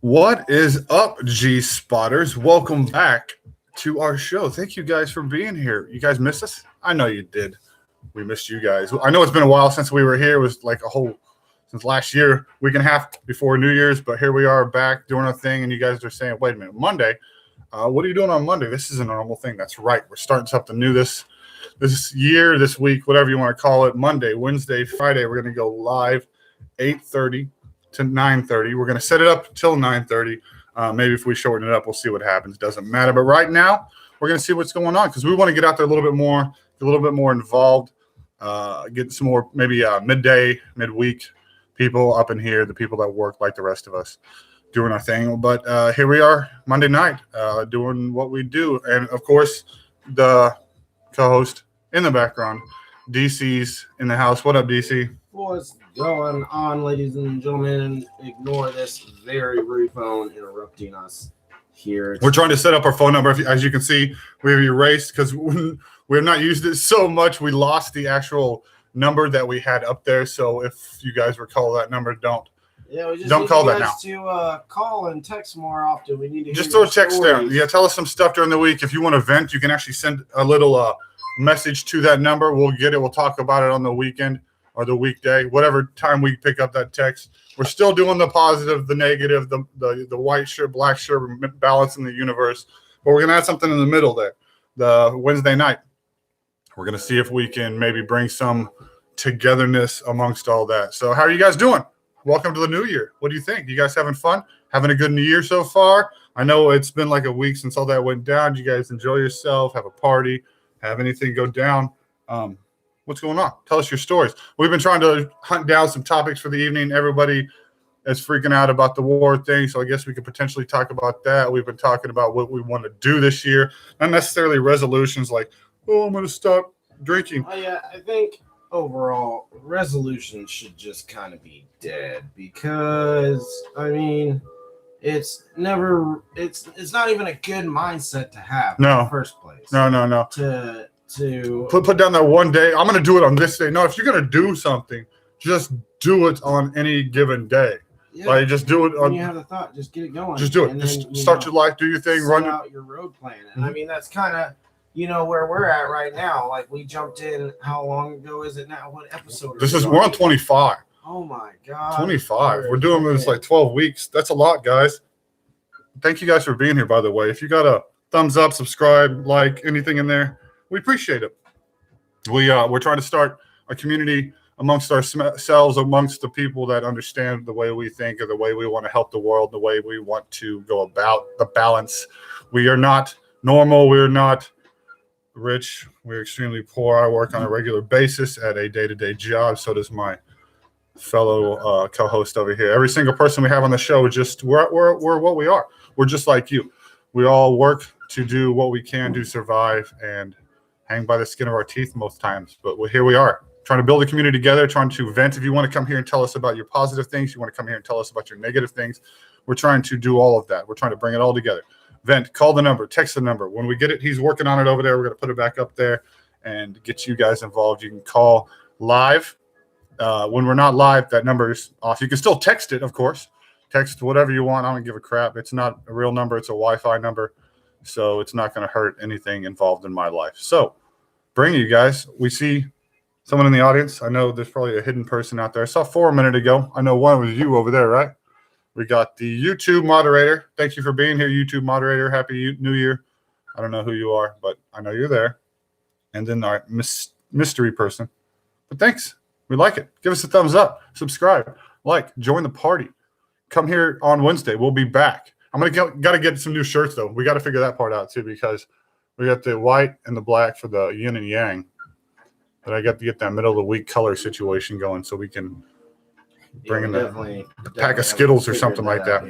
What is up, G Spotters? Welcome back to our show. Thank you guys for being here. You guys missed us? I know you did. We missed you guys. I know it's been a while since we were here. It was like since last year, week and a half before New Year's. But here we are back doing our thing. And you guys are saying, wait a minute, Monday? What are you doing on Monday? This is a normal thing. That's right. We're starting something new this year, this week, whatever you want to call it. Monday, Wednesday, Friday, we're going to go live 8:30 to 9:30. We're going to set it up till 9:30. Maybe if we shorten it up, we'll see what happens. Doesn't matter. But right now, we're going to see what's going on because we want to get out there a little bit more involved, get some more maybe midday, midweek people up in here, the people that work like the rest of us doing our thing. But here we are Monday night doing what we do. And, of course, the co-host in the background, DC's in the house. What up, DC? What's going on, ladies and gentlemen? Ignore this very rude phone interrupting us here. We're trying to set up our phone number. As you can see, we've erased because we have not used it so much. We lost the actual number that we had up there. So if you guys recall that number, don't call that now. To call and text more often. We need to just throw a text down. Yeah, tell us some stuff during the week. If you want to vent, you can actually send a little message to that number. We'll get it. We'll talk about it on the weekend or the weekday, whatever time we pick up that text. We're still doing the positive, the negative, the white shirt, black shirt, balance in the universe. But we're going to add something in the middle there, the Wednesday night. We're going to see if we can maybe bring some togetherness amongst all that. So how are you guys doing? Welcome to the new year. What do you think? You guys having fun? Having a good new year so far? I know it's been like a week since all that went down. Did you guys enjoy yourself? Have a party? Have anything go down? What's going on? Tell us your stories. We've been trying to hunt down some topics for the evening. Everybody is freaking out about the war thing, so I guess we could potentially talk about that. We've been talking about what we want to do this year, not necessarily resolutions like, oh, I'm going to stop drinking. Oh, yeah, I think overall resolutions should just kind of be dead because, I mean, it's not even a good mindset to have in the first place. No. To put down that one day. I'm going to do it on this day. No, if you're going to do something, just do it on any given day. Yeah. Like just do it. When you have the thought, just get it going. Just do it. And just start your life, do your thing, run out your road plan. And I mean, that's kind of where we're at right now. Like we jumped in. How long ago is it now? What episode? We're on 25. Oh my God. 25. We're doing this like 12 weeks. That's a lot, guys. Thank you guys for being here, by the way. If you got a thumbs up, subscribe, like anything in there, we appreciate it. We're trying to start a community amongst ourselves, amongst the people that understand the way we think or the way we want to help the world, the way we want to go about the balance. We are not normal. We're not rich. We're extremely poor. I work on a regular basis at a day-to-day job. So does my fellow co-host over here. Every single person we have on the show is just we're what we are. We're just like you. We all work to do what we can to survive and hang by the skin of our teeth most times. But here we are, trying to build a community together, trying to vent. If you want to come here and tell us about your positive things, you want to come here and tell us about your negative things, we're trying to do all of that. We're trying to bring it all together. Vent, call the number, text the number. When we get it, he's working on it over there. We're going to put it back up there and get you guys involved. You can call live. When we're not live, that number is off. You can still text it, of course. Text whatever you want. I don't give a crap. It's not a real number. It's a Wi-Fi number. So it's not going to hurt anything involved in my life. So bring you guys. We see someone in the audience. I know there's probably a hidden person out there. I saw 4 a minute ago. I know one was you over there, right? We got the YouTube moderator. Thank you for being here, YouTube moderator. Happy New Year. I don't know who you are, but I know you're there. And then our mystery person. But thanks. We like it. Give us a thumbs up. Subscribe. Like. Join the party. Come here on Wednesday. We'll be back. I'm got to get some new shirts, though. We got to figure that part out, too, because we got the white and the black for the yin and yang. But I got to get that middle of the week color situation going so we can bring in a pack of Skittles or something like that.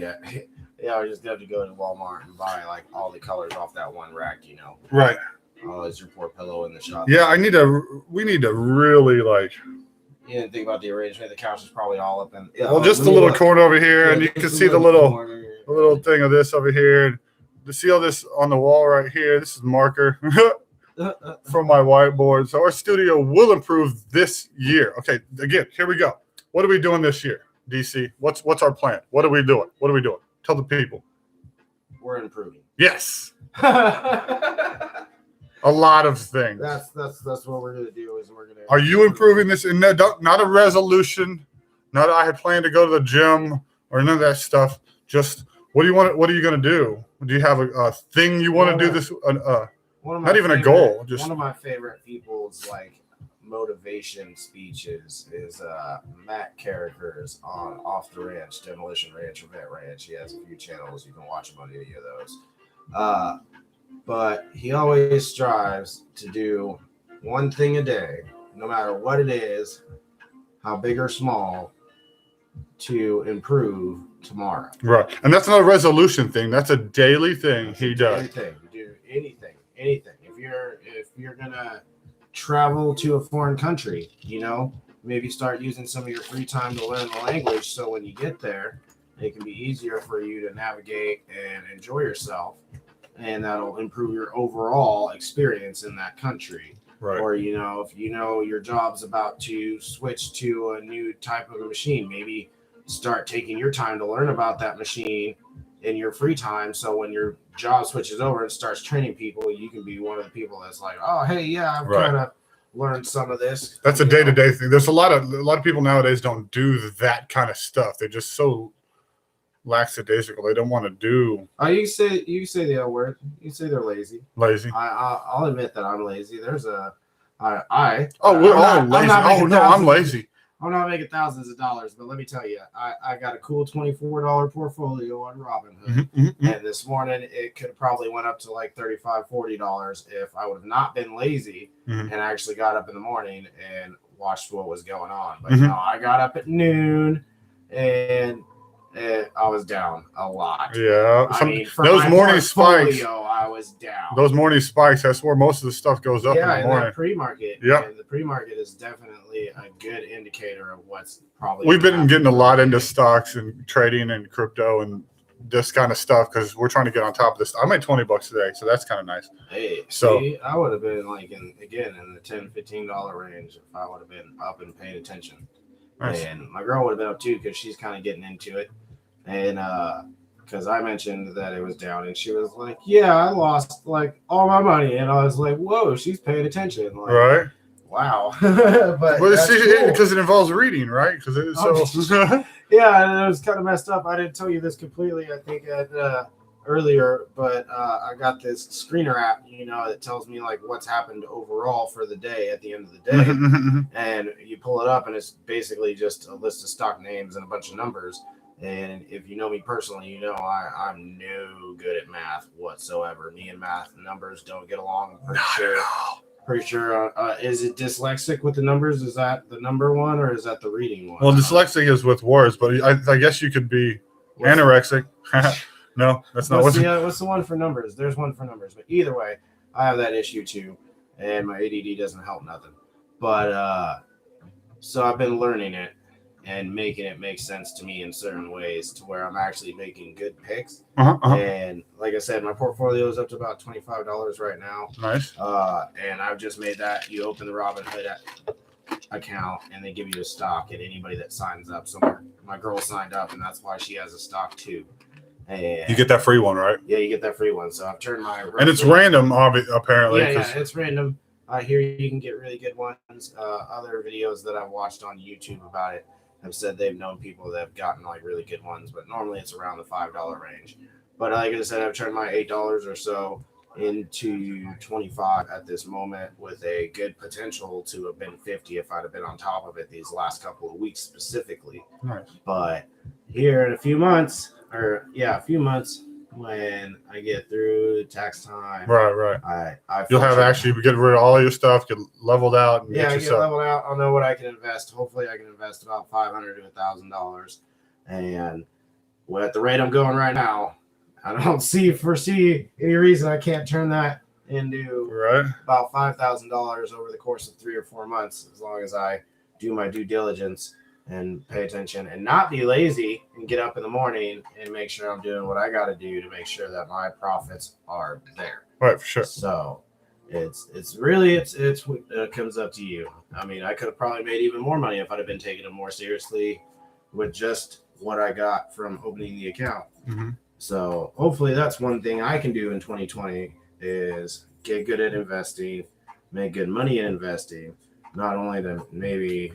Yeah, we just have to go to Walmart and buy like all the colors off that one rack, Right. Oh, it's your poor pillow in the shop. Yeah, we need to really like. You didn't think about the arrangement. The couch is probably all up in. Well, just a little corner over here, and you can see the little thing of this over here. To see all this on the wall right here, this is marker from my whiteboard. So our studio will improve this year. Okay, again, here we go. What are we doing this year, DC? What's our plan? What are we doing? Tell the people. We're improving. Yes. That's A lot of things. what we're gonna do. Is we're gonna. Are you improving this? And not a resolution. Not I had planned to go to the gym or none of that stuff. Just what do you want? What are you going to do? Do you have a thing you want to do this? Not even a goal. Just one of my favorite people's like motivation speeches is Matt Carrickers on Off the Ranch, Demolition Ranch, or Vet Ranch. He has a few channels. You can watch him on any of those. But he always strives to do one thing a day, no matter what it is, how big or small, to improve tomorrow. Right. And that's not a resolution thing. That's a daily thing he does. Anything. You do anything. If you're gonna travel to a foreign country, maybe start using some of your free time to learn the language, so when you get there, it can be easier for you to navigate and enjoy yourself, and that'll improve your overall experience in that country. Right. Or, if your job's about to switch to a new type of a machine, maybe start taking your time to learn about that machine in your free time. So when your job switches over and starts training people, you can be one of the people that's like, oh, hey, yeah, I've kind of learned some of this. That's a day-to-day thing. There's a lot of people nowadays don't do that kind of stuff. They're just so lackadaisical. They don't want to do. You say the L word. You say they're lazy. Lazy. I'll admit that I'm lazy. We're all lazy. I'm lazy. I'm not making thousands of dollars, but let me tell you, I got a cool $24 portfolio on Robinhood. And this morning it could have probably went up to like $35, $40 if I would have not been lazy and actually got up in the morning and watched what was going on. But no, I got up at noon and I was down a lot. Yeah. Those morning spikes, I was down. Those morning spikes, that's where most of the stuff goes up in the morning. That pre-market. Yeah. The pre-market is definitely a good indicator of what's probably. We've been getting a lot into stocks and trading and crypto and this kind of stuff because we're trying to get on top of this. I made $20 today, so that's kind of nice. Hey, see, I would have been like in the $10, $15 range if I would have been up and paying attention. Nice. And my girl would have been up too because she's kind of getting into it. And because I mentioned that it was down, and she was like, "Yeah, I lost like all my money," and I was like, "Whoa, she's paying attention!" Like, right? Wow. But because it involves reading, right? Because yeah, and it was kind of messed up. I didn't tell you this completely. I think earlier, but I got this screener app, that tells me like what's happened overall for the day at the end of the day, and you pull it up, and it's basically just a list of stock names and a bunch of numbers. And if you know me personally, I'm no good at math whatsoever. Me and math numbers don't get along. I'm pretty sure. Is it dyslexic with the numbers? Is that the number one, or is that the reading one? Well, dyslexic is with words, but I guess you could be anorexic. No, that's not. What's the one for numbers? There's one for numbers, but either way, I have that issue too, and my ADD doesn't help nothing. But so I've been learning it and making it make sense to me in certain ways to where I'm actually making good picks. And like I said, my portfolio is up to about $25 right now. Nice. And I've just made that. You open the Robinhood account and they give you a stock, and anybody that signs up. So my girl signed up, and that's why she has a stock too. And you get that free one, right? Yeah, you get that free one. So I've turned and it's random, apparently. Yeah, it's random. Here you can get really good ones. Other videos that I've watched on YouTube about it have said they've known people that have gotten like really good ones, but normally it's around the $5 range. But like I said, I've turned my $8 or so into 25 at this moment, with a good potential to have been 50 if I'd have been on top of it these last couple of weeks specifically. Nice. But here in a few months, when I get through tax time, right. You'll have actually get rid of all your stuff, get leveled out, and get leveled out. I'll know what I can invest. Hopefully, I can invest about $500 to $1,000. And at the rate I'm going right now, I don't foresee any reason I can't turn that into about $5,000 over the course of 3 or 4 months, as long as I do my due diligence and pay attention and not be lazy and get up in the morning and make sure I'm doing what I got to do to make sure that my profits are there. Right, for sure. So it's really it comes up to you. I mean, I could have probably made even more money if I'd have been taking it more seriously with just what I got from opening the account. Mm-hmm. So hopefully that's one thing I can do in 2020 is get good at investing, make good money in investing, not only to maybe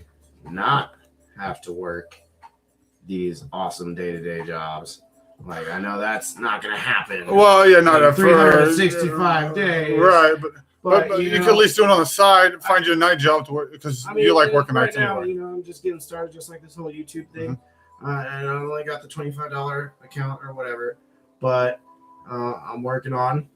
not have to work these awesome day-to-day jobs. Like, I know that's not going to happen. Well, yeah, not at 365 days. Right, but you know, could at least do it on the side, find you a night job to work, because you like working right nights now, anyway. You know, I'm just getting started, just like this whole YouTube thing. And I only got the $25 account or whatever. But I'm working on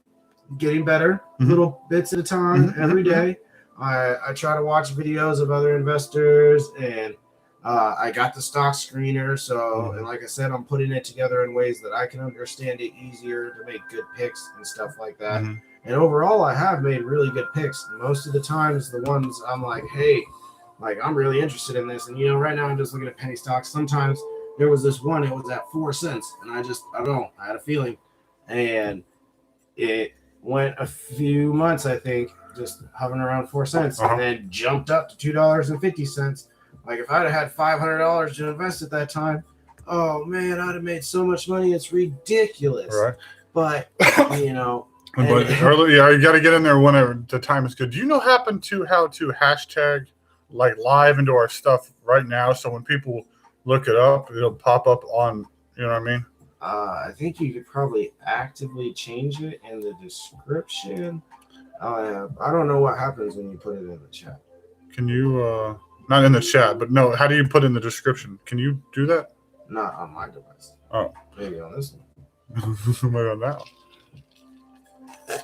getting better, little bits at a time, every day. I try to watch videos of other investors, and I got the stock screener. So, and like I said, I'm putting it together in ways that I can understand it easier to make good picks and stuff like that. And overall, I have made really good picks. Most of the times, the ones I'm like, hey, like, I'm really interested in this. And, you know, right now I'm just looking at penny stocks. Sometimes there was this one, it was at 4 cents. And I don't know, I had a feeling. And it went a few months, I think, just hovering around 4 cents, and then jumped up to $2.50. Like, if I'd have had $500 to invest at that time, oh man, I'd have made so much money. It's ridiculous. Right. But you know, but early, yeah, you got to get in there whenever the time is good. Do you know how to hashtag like live into our stuff right now? So when people look it up, it'll pop up on. You know what I mean? I think you could probably actively change it in the description. I don't know what happens when you put it in the chat. Can you, not in the chat, but no, how do you put in the description? Can you do that? Not on my device. Oh. Maybe on this one. Maybe on that one.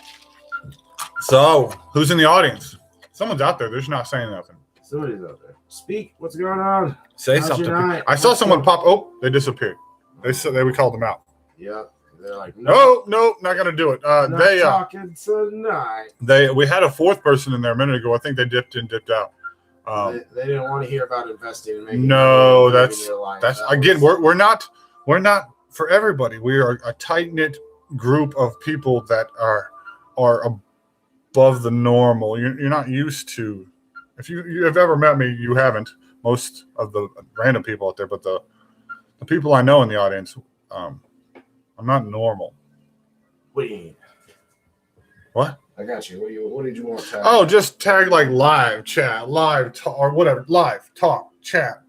So, who's in the audience? Someone's out there. They're just not saying nothing. Somebody's out there. Speak. What's going on? Say How's something. I saw What's someone going- pop. Oh, they disappeared. We called them out. Yeah. They're like, No, not gonna do it. not talking tonight. We had a fourth person in there a minute ago. I think they dipped in, dipped out. They didn't want to hear about investing. And making No, money that's in your life. again. We're not for everybody. We are a tight knit group of people that are above the normal. You're not used to. If you have ever met me, you haven't. Most of the random people out there, but the people I know in the audience, I'm not normal. What do you mean? What? I got you. What did you want to tag? Oh, just tag like live chat, live talk, or whatever. Live talk, chat,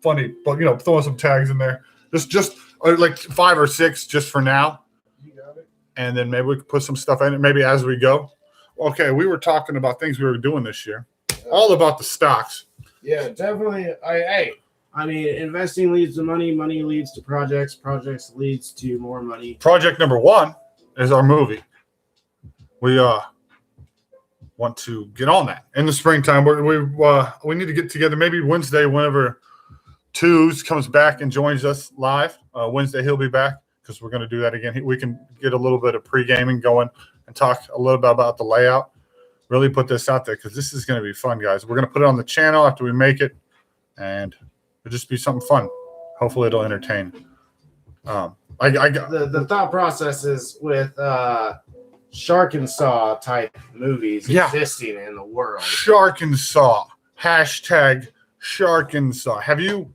funny, but throw some tags in there. Just like 5 or 6 just for now. You got it. And then maybe we could put some stuff in it, maybe as we go. Okay, we were talking about things we were doing this year. All about the stocks. Yeah, definitely. I mean, investing leads to money. Money leads to projects. Projects leads to more money. Project number 1 is our movie. We want to get on that in the springtime. We need to get together maybe Wednesday whenever Twos comes back and joins us live. Wednesday he'll be back because we're going to do that again. We can get a little bit of pre-gaming going and talk a little bit about the layout. Really put this out there because this is going to be fun, guys. We're going to put it on the channel after we make it, and it'll just be something fun. Hopefully it'll entertain. I got the thought process is with Shark and Saw type movies existing in the world. Shark and Saw. Hashtag Shark and Saw. Have you,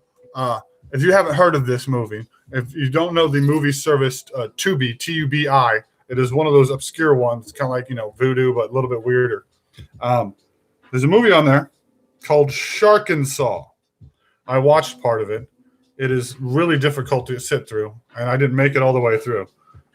if you haven't heard of this movie, if you don't know the movie service Tubi, Tubi, it is one of those obscure ones. It's kind of like, Voodoo, but a little bit weirder. There's a movie on there called Shark and Saw. I watched part of it. It is really difficult to sit through, and I didn't make it all the way through.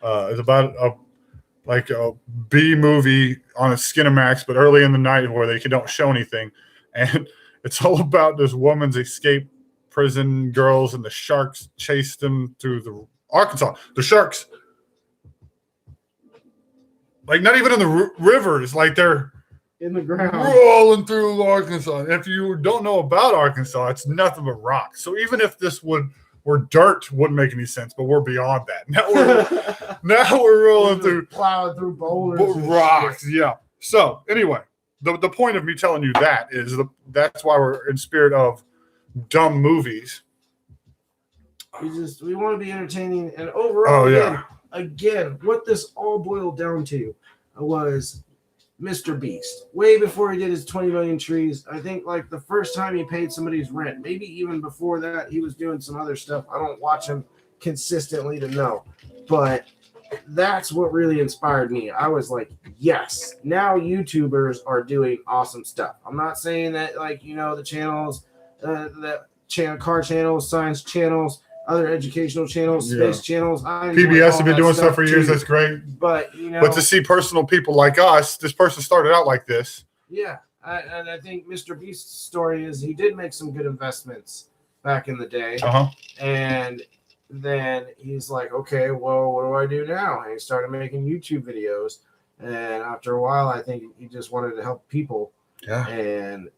It's about a B movie on a Skinamax, but early in the night where they don't show anything. And it's all about this woman's escaped prison girls, and the sharks chased them through the Arkansas. The sharks, like not even in the rivers, like they're in the ground rolling through Arkansas. And if you don't know about Arkansas, it's nothing but rock. So even if this were dirt, wouldn't make any sense. But we're beyond that. Now we're rolling through plowing through boulders, rocks. Yeah. So anyway, the point of me telling you that is that's why we're in spirit of dumb movies. We want to be entertaining, and overall, again, what this all boiled down to was Mr. Beast, way before he did his 20 million trees. I think like the first time he paid somebody's rent, maybe even before that, he was doing some other stuff. I don't watch him consistently to know, but that's what really inspired me. I was like, yes, now YouTubers are doing awesome stuff. I'm not saying that like, you know, the channels, car channels, science channels, other educational channels, space channels. PBS have been doing stuff for years. That's great. But, you know, but to see personal people like us, this person started out like this. Yeah. And I think Mr. Beast's story is he did make some good investments back in the day. And then he's like, okay, well, what do I do now? And he started making YouTube videos. And after a while, I think he just wanted to help people. Yeah. And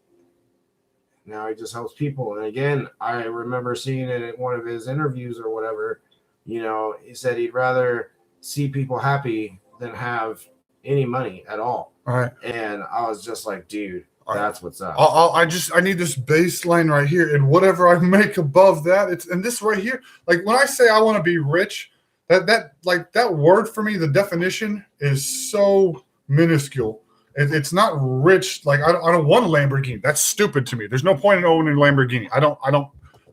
now he just helps people. And again, I remember seeing it in one of his interviews or whatever. You know, he said he'd rather see people happy than have any money at all. All right. And I was just like, dude, that's what's up. I need this baseline right here, and whatever I make above that, and this right here. Like when I say I want to be rich, that word for me, the definition is so minuscule. It's not rich. Like I don't want a Lamborghini. That's stupid to me. There's no point in owning a Lamborghini.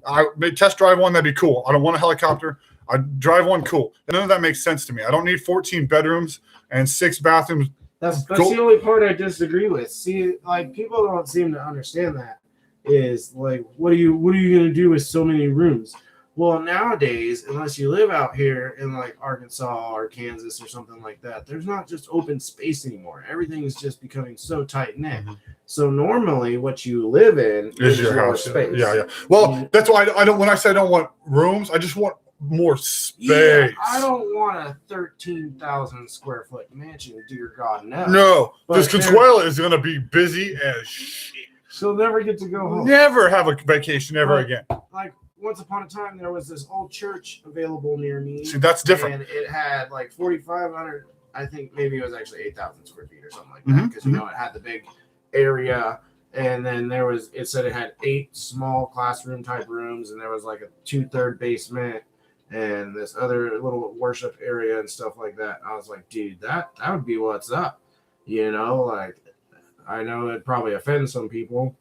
I may test drive one. That'd be cool. I don't want a helicopter. I drive one. Cool. And none of that makes sense to me. I don't need 14 bedrooms and 6 bathrooms. That's the only part I disagree with. See, like people don't seem to understand that. Is like, what are you gonna do with so many rooms? Well, nowadays, unless you live out here in like Arkansas or Kansas or something like that, there's not just open space anymore. Everything is just becoming so tight knit. Mm-hmm. So normally, what you live in is your house space. Yeah. Well, that's why I don't. When I say I don't want rooms, I just want more space. Yeah, I don't want a 13,000 square foot mansion, dear God, no. No, because Consuela is going to be busy as shit. She'll never get to go home. Never have a vacation ever again. Like once upon a time, there was this old church available near me. See, that's different. And it had like 4,500. I think maybe it was actually 8,000 square feet or something like that. Because you know it had the big area. And then it said it had 8 small classroom type rooms, and there was like a 2/3 basement. And this other little worship area and stuff like that. I was like, dude, that would be what's up. You know, like, I know it probably offends some people.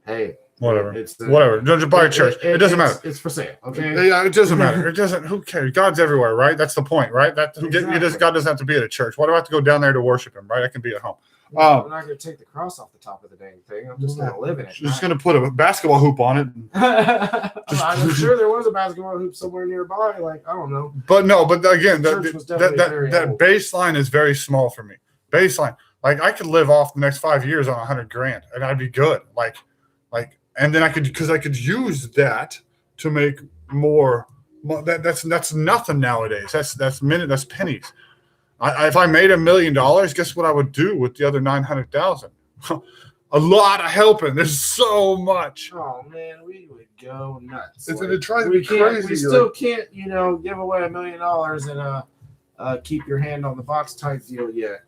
Hey. Whatever. Whatever. Don't buy a church. It doesn't matter. It's for sale, okay? Yeah, it doesn't matter. It doesn't. Who cares? God's everywhere, right? That's the point, right? Exactly. God doesn't have to be at a church. Why do I have to go down there to worship him, right? I can be at home. I'm not going to take the cross off the top of the dang thing. I'm just going to live in it. Just going to put a basketball hoop on it. I'm sure there was a basketball hoop somewhere nearby. Like, I don't know. But again, that baseline is very small for me. Baseline. Like, I could live off the next 5 years on $100,000 and I'd be good. Like, and then I could use that to make more. That's nothing nowadays. That's pennies. If I made $1 million, guess what I would do with the other 900,000? A lot of helping. There's so much. Oh man, we would go nuts. It tries to be crazy. We still can't, give away $1 million and keep your hand on the box type deal yet.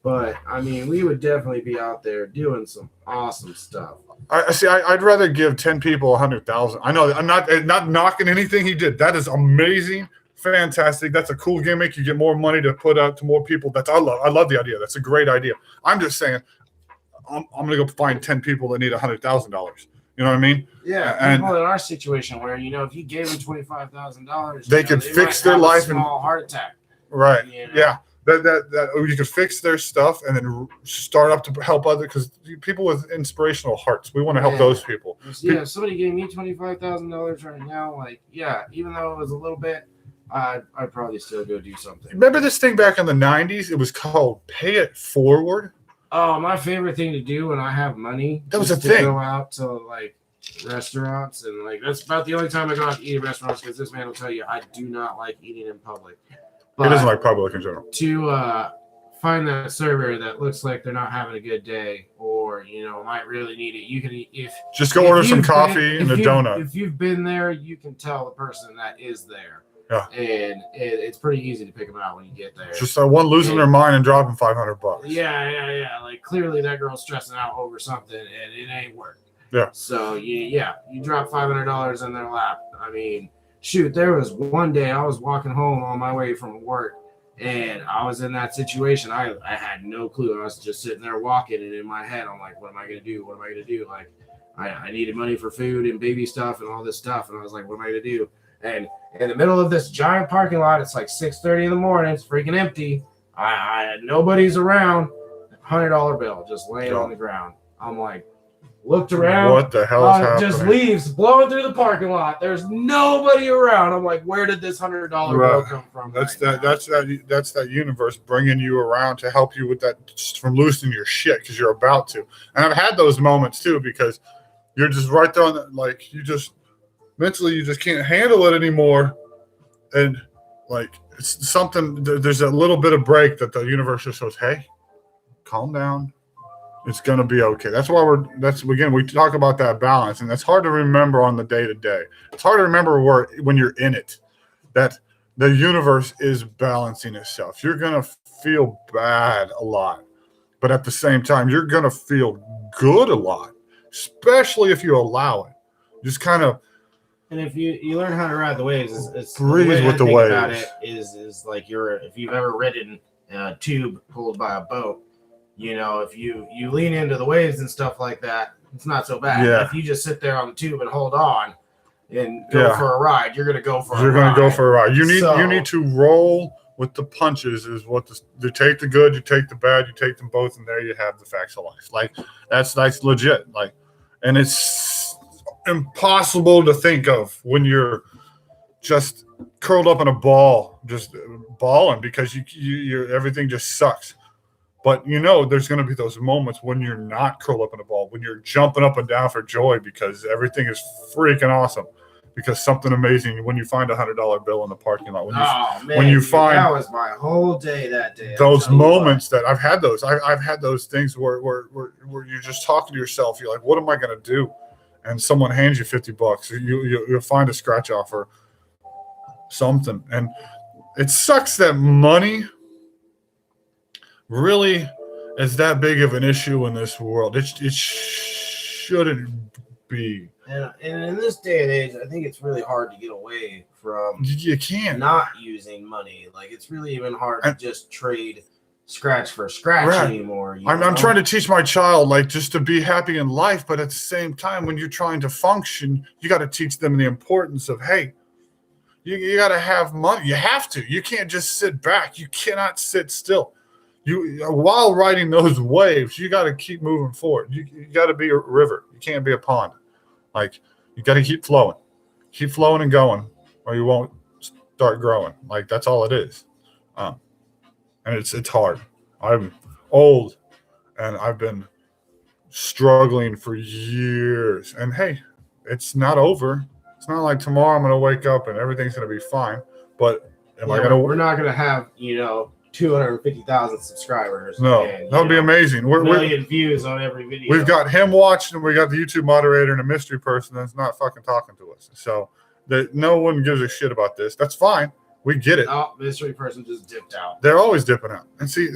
But I mean, we would definitely be out there doing some awesome stuff. I'd rather give 10 people 100,000. I know I'm not knocking anything he did. That is amazing. Fantastic. That's a cool gimmick. You get more money to put out to more people. I love the idea. That's a great idea. I'm just saying I'm going to go find 10 people that need $100,000. You know what I mean? Yeah. And people in our situation where, if you gave them $25,000, they could fix their life. A small heart attack. Right. Yeah. That you could fix their stuff and then start up to help others, because people with inspirational hearts, we want to help those people. Yeah. If somebody gave me $25,000 right now, even though it was a little bit, I'd probably still go do something. Remember this thing back in the 90s? It was called Pay It Forward. Oh, my favorite thing to do when I have money. That was a thing. Go out to restaurants, and that's about the only time I go out to eat at restaurants, because this man will tell you I do not like eating in public. He doesn't like public in general. To find that server that looks like they're not having a good day, or might really need it, you can just go order some coffee and a donut. If you've been there, you can tell the person that is there. Yeah, and it's pretty easy to pick them out when you get there. Just one losing their mind and dropping $500. Yeah. Like clearly that girl's stressing out over something, and it ain't working. Yeah. So you drop $500 in their lap. I mean, shoot, there was one day I was walking home on my way from work, And I was in that situation. I had no clue. I was just sitting there walking, and in my head, I'm like, what am I going to do? What am I going to do? Like, I needed money for food and baby stuff and all this stuff. And I was like, what am I going to do? And in the middle of this giant parking lot, it's like 6:30 in the morning. It's freaking empty. Nobody's around. $100 bill just laying on the ground. I'm like, looked around. What the hell is happening? Just leaves blowing through the parking lot. There's nobody around. I'm like, where did this $100 bill come from? That's that universe bringing you around to help you with that, from losing your shit, because you're about to. And I've had those moments too, because you're just right there on the, like, you just mentally, you just can't handle it anymore. And like, it's something, there's a little bit of break that the universe just goes, hey, calm down. It's going to be okay. That's why again, we talk about that balance, and that's hard to remember on the day to day. It's hard to remember when you're in it, that the universe is balancing itself. You're going to feel bad a lot, but at the same time, you're going to feel good a lot, especially if you allow it. Just kind of. And if you learn how to ride the waves, it's breathe with the waves. About it is like if you've ever ridden a tube pulled by a boat. You know, if you lean into the waves and stuff like that, it's not so bad. Yeah. If you just sit there on the tube and hold on and go for a ride, you're going to go for a ride. You're going to go for a ride. You need to roll with the punches. Is what you take the good, you take the bad, you take them both, and there you have the facts of life. Like that's legit. Like, and it's impossible to think of when you're just curled up in a ball, just bawling because you everything just sucks. But there's going to be those moments when you're not curled up in a ball, when you're jumping up and down for joy because everything is freaking awesome, because something amazing. When you find $100 bill in the parking lot, when you find that was my whole day that day. Those moments that I've had I've had those things where you're just talking to yourself. You're like, what am I going to do? And someone hands you $50. You'll find a scratch off or something, and it sucks that money really is that big of an issue in this world. It shouldn't be. And in this day and age, I think it's really hard to get away from. You can't not using money. Like, it's really even hard to just trade scratch for scratch anymore. I'm trying to teach my child, like, just to be happy in life, but at the same time, when you're trying to function, you got to teach them the importance of, hey, you got to have money. You have to. You can't just sit back. You cannot sit still. While riding those waves, you got to keep moving forward. You got to be a river. You can't be a pond. Like, you got to keep flowing and going, or you won't start growing. Like, that's all it is. And it's hard. I'm old, and I've been struggling for years. And hey, it's not over. It's not like tomorrow I'm going to wake up and everything's going to be fine. But we're not going to have 250,000 subscribers. No, that would be amazing. We're million views on every video. We've got him watching, and we got the YouTube moderator and a mystery person that's not fucking talking to us. So no one gives a shit about this. That's fine. We get it. Oh, mystery person just dipped out. They're always dipping out. And see,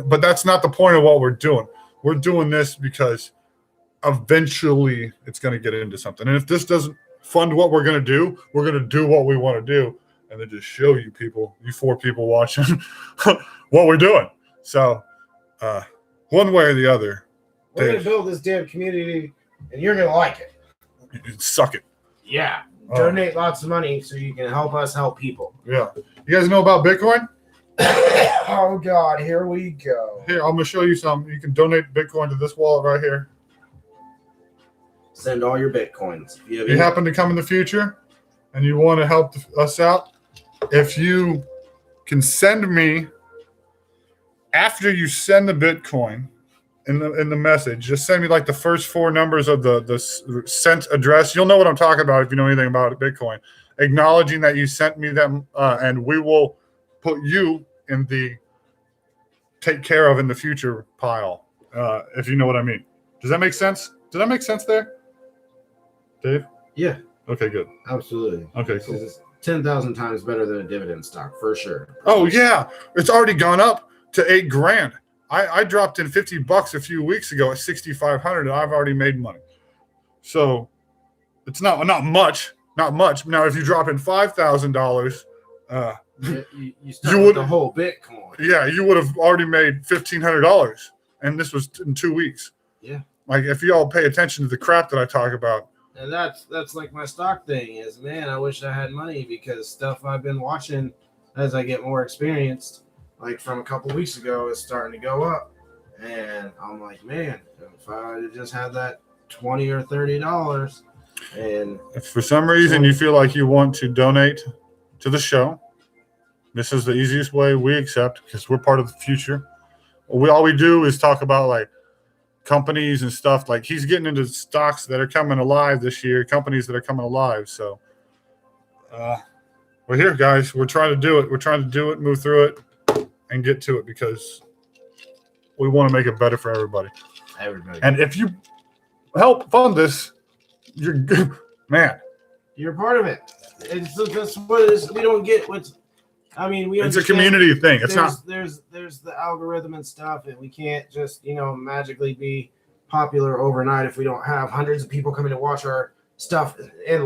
but that's not the point of what we're doing. We're doing this because eventually it's going to get into something. And if this doesn't fund what we're going to do what we want to do. And then just show you people, you 4 people watching, what we're doing. So, one way or the other, we're going to build this damn community, and you're going to like it. Suck it. Yeah. Donate lots of money so you can help us help people. Yeah. You guys know about Bitcoin? Oh, God. Here we go. Here, I'm going to show you something. You can donate Bitcoin to this wallet right here. Send all your Bitcoins. If you happen to come in the future and you want to help us out, if you can send me, after you send the Bitcoin in the message, just send me like the first 4 numbers of the sent address. You'll know what I'm talking about if you know anything about Bitcoin. Acknowledging that you sent me them, and we will put you in the take care of in the future pile, if you know what I mean. Does that make sense? Did that make sense there, Dave? Yeah. Okay, good. Absolutely. Okay, cool. This is 10,000 times better than a dividend stock, for sure. Oh, yeah. It's already gone up to $8,000. I dropped in $50 a few weeks ago at 6,500, and I've already made money. So it's not much. Now, if you drop in $5,000, You start with the whole Bitcoin. Yeah, you would have already made $1,500, and this was in 2 weeks. Yeah. Like, if you all pay attention to the crap that I talk about. And that's like my stock thing is, man, I wish I had money because stuff I've been watching as I get more experienced, like from a couple weeks ago, is starting to go up. And I'm like, man, if I just had that $20 or $30, and if for some reason you feel like you want to donate to the show, this is the easiest way we accept because we're part of the future. All we do is talk about like companies and stuff. Like he's getting into stocks that are coming alive this year, companies that are coming alive. So we're here, guys. We're trying to do it. We're trying to do it, move through it, and get to it because we want to make it better for everybody. And if you help fund this, you're good, man. You're part of it. That's what it is. We don't get what's. I mean, it's a community thing. It's not. There's the algorithm and stuff, and we can't just magically be popular overnight if we don't have hundreds of people coming to watch our stuff and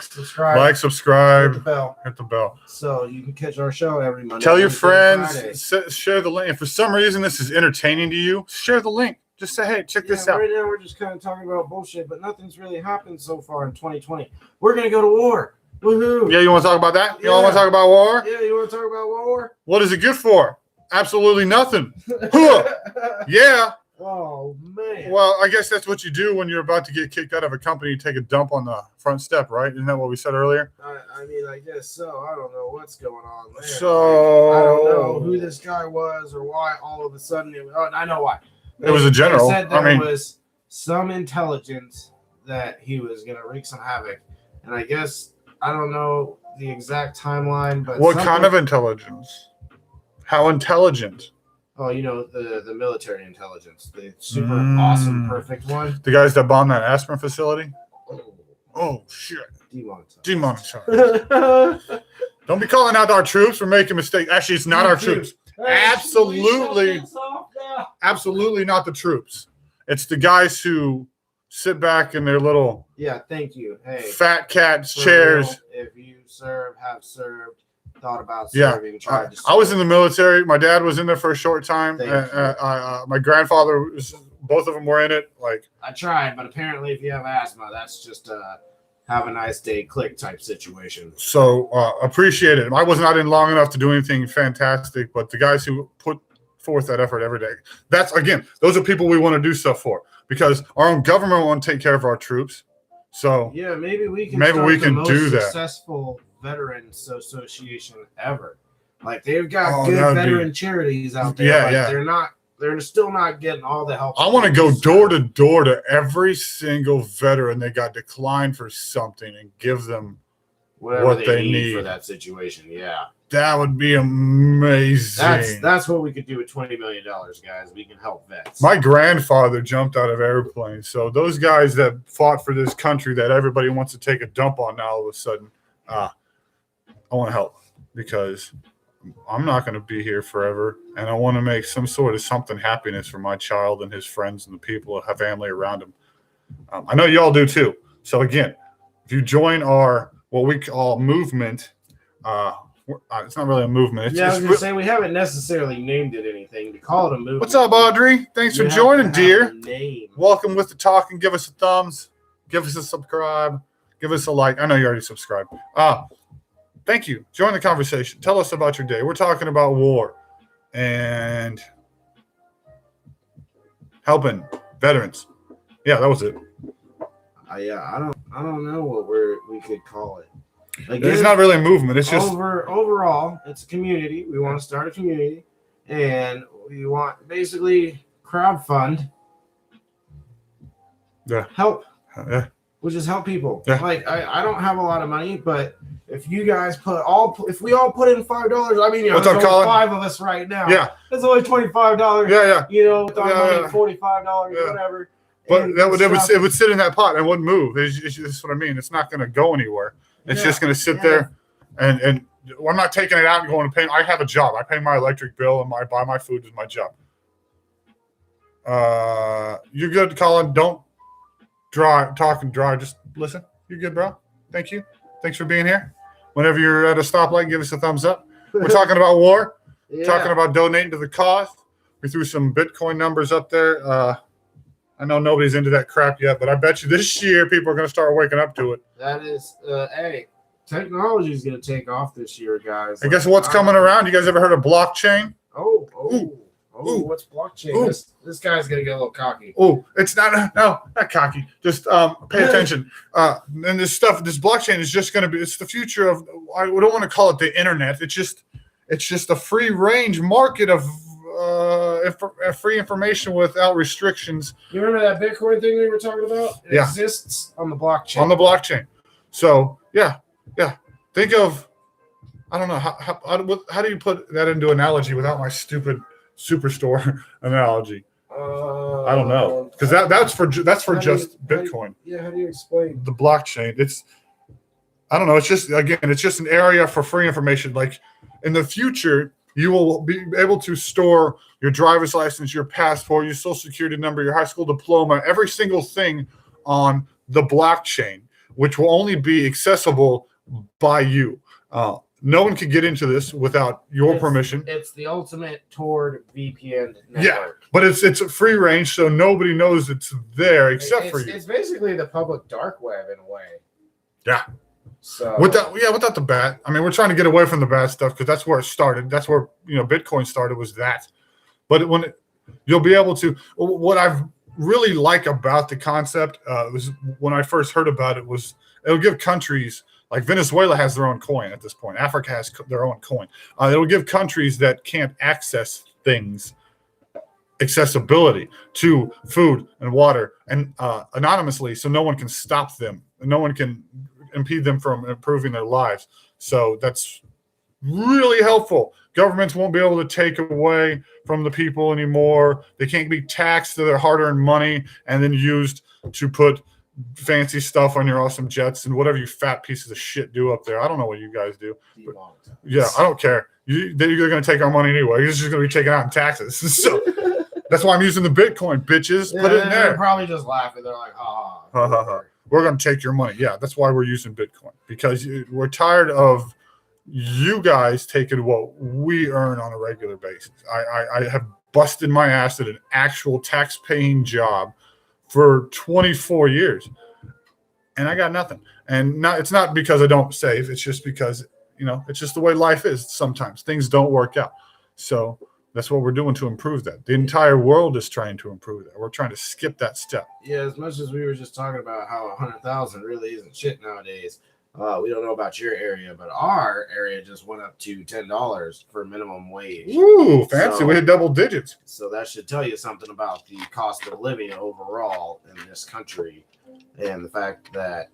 subscribe, hit the bell, so you can catch our show every Monday. Tell your friends, share the link. If for some reason this is entertaining to you, share the link. Just say, hey, check this out. Right now we're just kind of talking about bullshit, but nothing's really happened so far in 2020. We're gonna go to war. Woohoo! Yeah, you want to talk about that? You all want to talk about war? Yeah, you want to talk about war? What is it good for? Absolutely nothing. Yeah. Oh, man. Well, I guess that's what you do when you're about to get kicked out of a company. You take a dump on the front step, right? Isn't that what we said earlier? I mean, I guess so. I don't know what's going on there. So I don't know who this guy was or why all of a sudden I know why. It was a general. They said there was some intelligence that he was going to wreak some havoc. And I guess, I don't know the exact timeline, but what kind of intelligence? How intelligent? Oh, the military intelligence, the super awesome, perfect one. The guys that bombed that aspirin facility? Oh shit. Demonetized. Don't be calling out our troops for making mistakes. Actually, it's not our troops. Absolutely not the troops. It's the guys who sit back in their little thank you. Hey, fat cat chairs. If you have served, thought about serving, tried to serve. I was in the military. My dad was in there for a short time. My grandfather both of them were in it. Like I tried, but apparently if you have asthma, that's just have a nice day click type situation. So appreciate it. I was not in long enough to do anything fantastic, but the guys who put forth that effort every day, those are people we want to do stuff for because our own government won't take care of our troops. So maybe we can do that. Successful Veterans Association ever. Like they've got good veteran charities out there. They're still not getting all the help. I want to go door to door to every single veteran that got declined for something and give them what they need for that situation. Yeah. That would be amazing. That's what we could do with $20 million, guys. We can help vets. My grandfather jumped out of airplanes. So those guys that fought for this country that everybody wants to take a dump on now all of a sudden, I want to help because I'm not going to be here forever. And I want to make some sort of happiness for my child and his friends and the people who have family around him. I know you all do too. So again, if you join our, what we call movement, it's not really a movement. I was going to say we haven't necessarily named it anything to call it a movement. What's up, Audrey? Thanks for joining, dear. Welcome with the talk and give us a thumbs, give us a subscribe, give us a like. I know you already subscribed. Thank you. Join the conversation. Tell us about your day. We're talking about war and helping veterans. Yeah, that was it. I don't know what we could call it. It's not really a movement. It's just overall, it's a community. We want to start a community, and we want basically crowdfund. Yeah. Help. Yeah. Which is help people. Yeah. Like I don't have a lot of money, but if you guys if we all put in $5, I mean, what's there's up, only Colin? 5 of us right now. Yeah. It's only $25. Yeah. Money, $45, whatever. But it would sit in that pot and wouldn't move. It's just what I mean. It's not going to go anywhere. It's just going to sit there, and I'm not taking it out and going to pay. I have a job. I pay my electric bill and I buy my food is my job. You're good, Colin. Don't talk and drive. Just listen. You're good, bro. Thank you. Thanks for being here. Whenever you're at a stoplight, give us a thumbs up. We're talking about war. Yeah. Talking about donating to the cause. We threw some Bitcoin numbers up there. I know nobody's into that crap yet, but I bet you this year people are going to start waking up to it. That is, hey, technology is going to take off this year, guys. And guess what's coming around? You guys ever heard of blockchain? What's blockchain? Ooh. This guy's going to get a little cocky. Oh, it's not cocky. Just pay attention. And this blockchain is just going to be, it's the future of, I don't want to call it the internet. It's just a free range market of free information without restrictions. You remember that Bitcoin thing we were talking about? It exists on the blockchain. On the blockchain. So yeah. Think of, I don't know how do you put that into analogy without my stupid superstore analogy? I don't know, because that's for just Bitcoin. How do you explain the blockchain? I don't know. It's just an area for free information. Like in the future, you will be able to store your driver's license, your passport, your social security number, your high school diploma, every single thing on the blockchain, which will only be accessible by you. No one can get into this without your permission. It's the ultimate toward VPN network. Yeah, but it's a free range, so nobody knows it's there except for you. It's basically the public dark web in a way. Yeah. So without the bad. I mean, we're trying to get away from the bad stuff because that's where it started. That's where Bitcoin started, was that. But you'll be able to. What I've really like about the concept was when I first heard about it was it'll give countries. Like Venezuela has their own coin at this point. Africa has their own coin. It'll give countries that can't access things accessibility to food and water and anonymously, so no one can stop them. No one can impede them from improving their lives. So that's really helpful. Governments won't be able to take away from the people anymore. They can't be taxed to their hard-earned money and then used to put fancy stuff on your awesome jets and whatever you fat pieces of shit do up there. I don't know what you guys do. But yeah, I don't care. You're going to take our money anyway. It's just going to be taken out in taxes. So that's why I'm using the Bitcoin, bitches. Put it in there. They're probably just laughing. They're like, we're going to take your money. Yeah, that's why we're using Bitcoin, because we're tired of you guys taking what we earn on a regular basis. I have busted my ass at an actual tax-paying job for 24 years, and I got nothing. And it's not because I don't save. It's just because, it's just the way life is. Sometimes things don't work out. So that's what we're doing to improve that. The entire world is trying to improve that. We're trying to skip that step. Yeah, as much as we were just talking about how 100,000 really isn't shit nowadays. We don't know about your area, but our area just went up to $10 for minimum wage. Ooh, fancy. We hit double digits. So that should tell you something about the cost of living overall in this country, and the fact that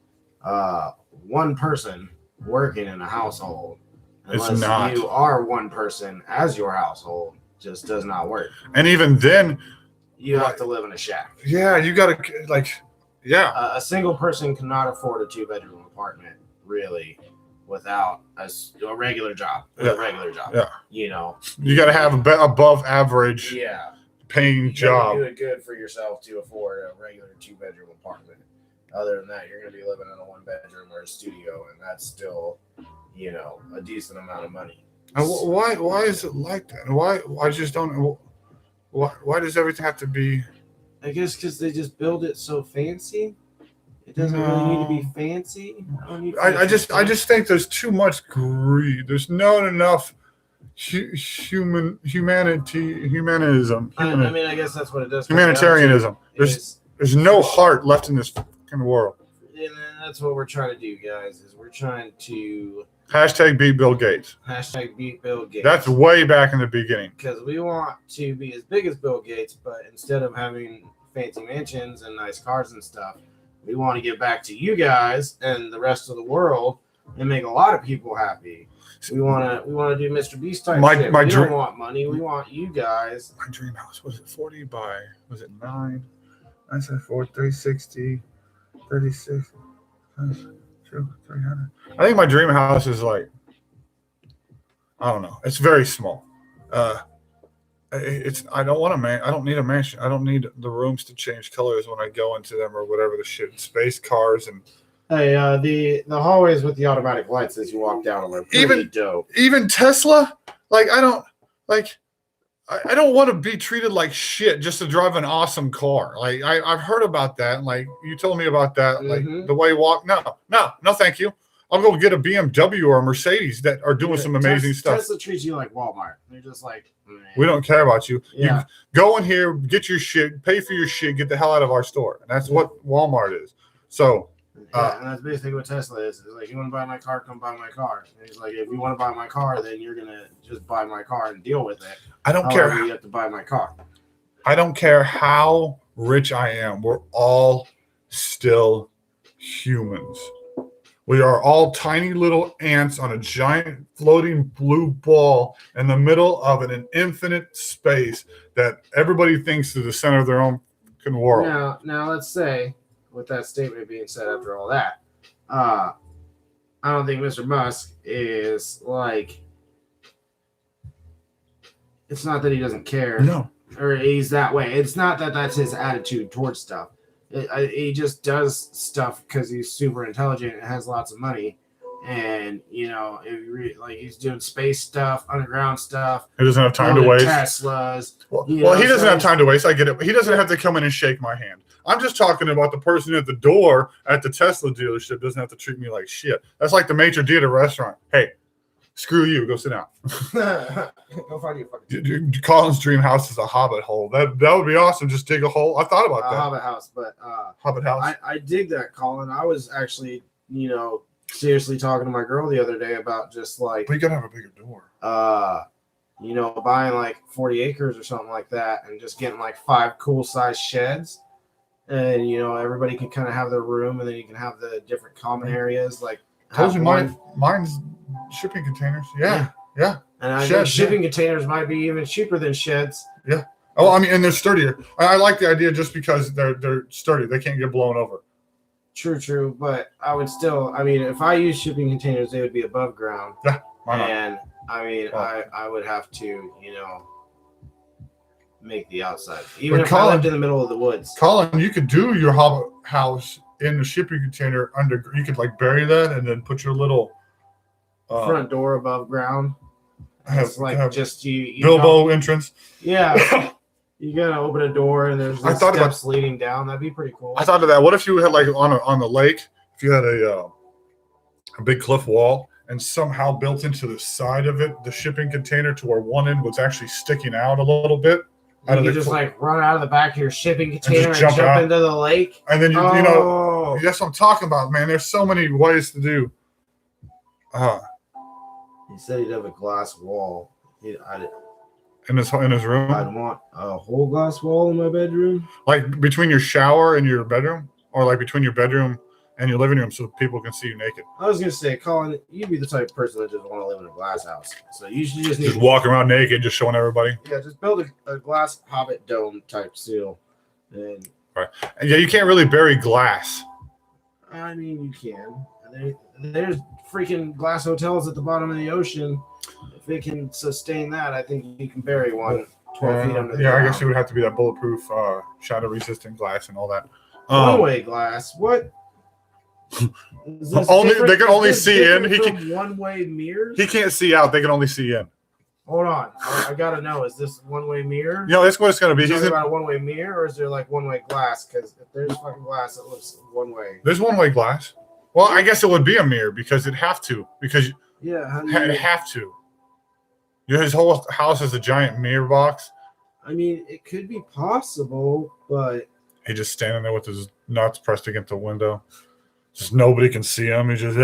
one person working in a household, unless you are one person as your household, just does not work. And even then, you have to live in a shack. Yeah, you got to, a single person cannot afford a 2-bedroom apartment, really, without a regular job. Yeah. You got to have above average paying job. You do it good for yourself to afford a regular 2-bedroom apartment. Other than that, you're going to be living in a 1-bedroom or a studio, and that's still, a decent amount of money. And why is it like that? Why just don't? Why does everything have to be? I guess because they just build it so fancy. It doesn't really need to be fancy. I just think there's too much greed. There's not enough humanism. I guess that's what it does. Humanitarianism. There's no heart left in this fucking world. And that's what we're trying to do, guys. Is we're trying to #beat Bill Gates. #beat Bill Gates. That's way back in the beginning. Because we want to be as big as Bill Gates, but instead of having fancy mansions and nice cars and stuff, we want to get back to you guys and the rest of the world and make a lot of people happy. We want to do Mr. Beast type shit. We don't want money. We want you guys. My dream house, was it 40 by, was it 9? I said 4, 360, 36, 300. I think my dream house is I don't know. It's very small. I don't want I don't need a mansion. I don't need the rooms to change colors when I go into them or whatever the shit. Space cars and Hey, the hallways with the automatic lights as you walk down them are pretty dope. Even Tesla, like I don't want to be treated like shit just to drive an awesome car. Like I've heard about that. Like you told me about that. Like the way you walk. No, thank you. I'll go get a BMW or a Mercedes that are doing some amazing stuff. Tesla treats you like Walmart. They're just like, we don't care about you. Yeah. You go in here, get your shit, pay for your shit, get the hell out of our store. And that's what Walmart is. So yeah, and that's basically what Tesla is. It's like, you want to buy my car, come buy my car. And he's like, if you want to buy my car, then you're gonna just buy my car and deal with it. I don't care. You have to buy my car. I don't care how rich I am. We're all still humans. We are all tiny little ants on a giant floating blue ball in the middle of an infinite space that everybody thinks is the center of their own world. Now let's say, with that statement being said after all that, I don't think Mr. Musk is like, it's not that he doesn't care. No. Or he's that way. It's not that that's his attitude towards stuff. He just does stuff because he's super intelligent and has lots of money. And, like he's doing space stuff, underground stuff. He doesn't have time to waste. Teslas. Well, he doesn't have time to waste. I get it. But he doesn't have to come in and shake my hand. I'm just talking about the person at the door at the Tesla dealership doesn't have to treat me like shit. That's like the maitre d' at a restaurant. Hey, screw you. Go sit down. Go find you a fucking. Colin's dream house is a hobbit hole. That would be awesome. Just dig a hole. I thought about that. Hobbit house, but hobbit house. I dig that, Colin. I was actually, seriously talking to my girl the other day about just like. But you gotta have a bigger door. Buying like 40 acres or something like that, and just getting like 5 cool size sheds, and everybody can kind of have their room, and then you can have the different common areas like. Mine's shipping containers. Yeah. And I think shipping containers might be even cheaper than sheds. Yeah. Oh, I mean, and they're sturdier. I like the idea just because they're sturdy. They can't get blown over. True. But I would still, if I use shipping containers, they would be above ground. Yeah. Why not? And I would have to, make the outside. Even if I lived in the middle of the woods. Colin, you could do your hobbit house in the shipping container under. You could like bury that and then put your little front door above ground. It's like just you Bilbo entrance. Yeah. You gotta open a door and there's steps leading down. That'd be pretty cool. I thought of that. What if you had like on the lake, if you had a big cliff wall and somehow built into the side of it the shipping container to where one end was actually sticking out a little bit. You could just like run out of the back of your shipping container and jump into the lake. And then you know that's what I'm talking about, man. There's so many ways to do. He said he'd have a glass wall. In his room? I'd want a whole glass wall in my bedroom. Like between your shower and your bedroom? Or like between your bedroom and your living room so people can see you naked? I was going to say, Colin, you'd be the type of person that just want to live in a glass house. So you should just walk around naked, just showing everybody? Yeah, just build a glass hobbit dome type seal. And right. And yeah, you can't really bury glass. I mean, you can. There's freaking glass hotels at the bottom of the ocean. If it can sustain that, I think you can bury one 12 feet under the ground. I guess it would have to be that bulletproof, shadow-resistant glass and all that. One-way glass? What? They can only see in. He can one-way mirrors. He can't see out. They can only see in. Hold on, I gotta know. Is this one-way mirror? That's what it's gonna be. He's talking about a one-way mirror, or is there like one-way glass? Because if there's fucking glass that looks one-way. There's one-way glass. Well, I guess it would be a mirror because it'd have to. It'd have to. His whole house is a giant mirror box. I mean, it could be possible, but he just standing there with his nuts pressed against the window. Just nobody can see him. He just.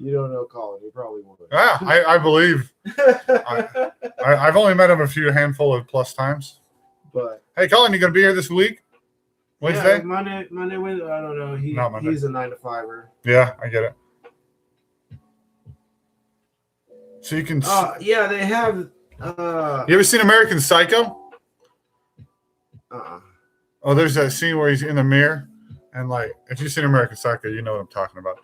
You don't know Colin. You probably would. Yeah, I believe. I've only met him a handful of plus times. But hey, Colin, you gonna be here this week? Wednesday? Yeah, Monday, Wednesday. I don't know. He's a 9-to-5er. Yeah, I get it. So you can. Yeah, they have. You ever seen American Psycho? Oh, there's that scene where he's in the mirror, and like, if you've seen American Psycho, you know what I'm talking about.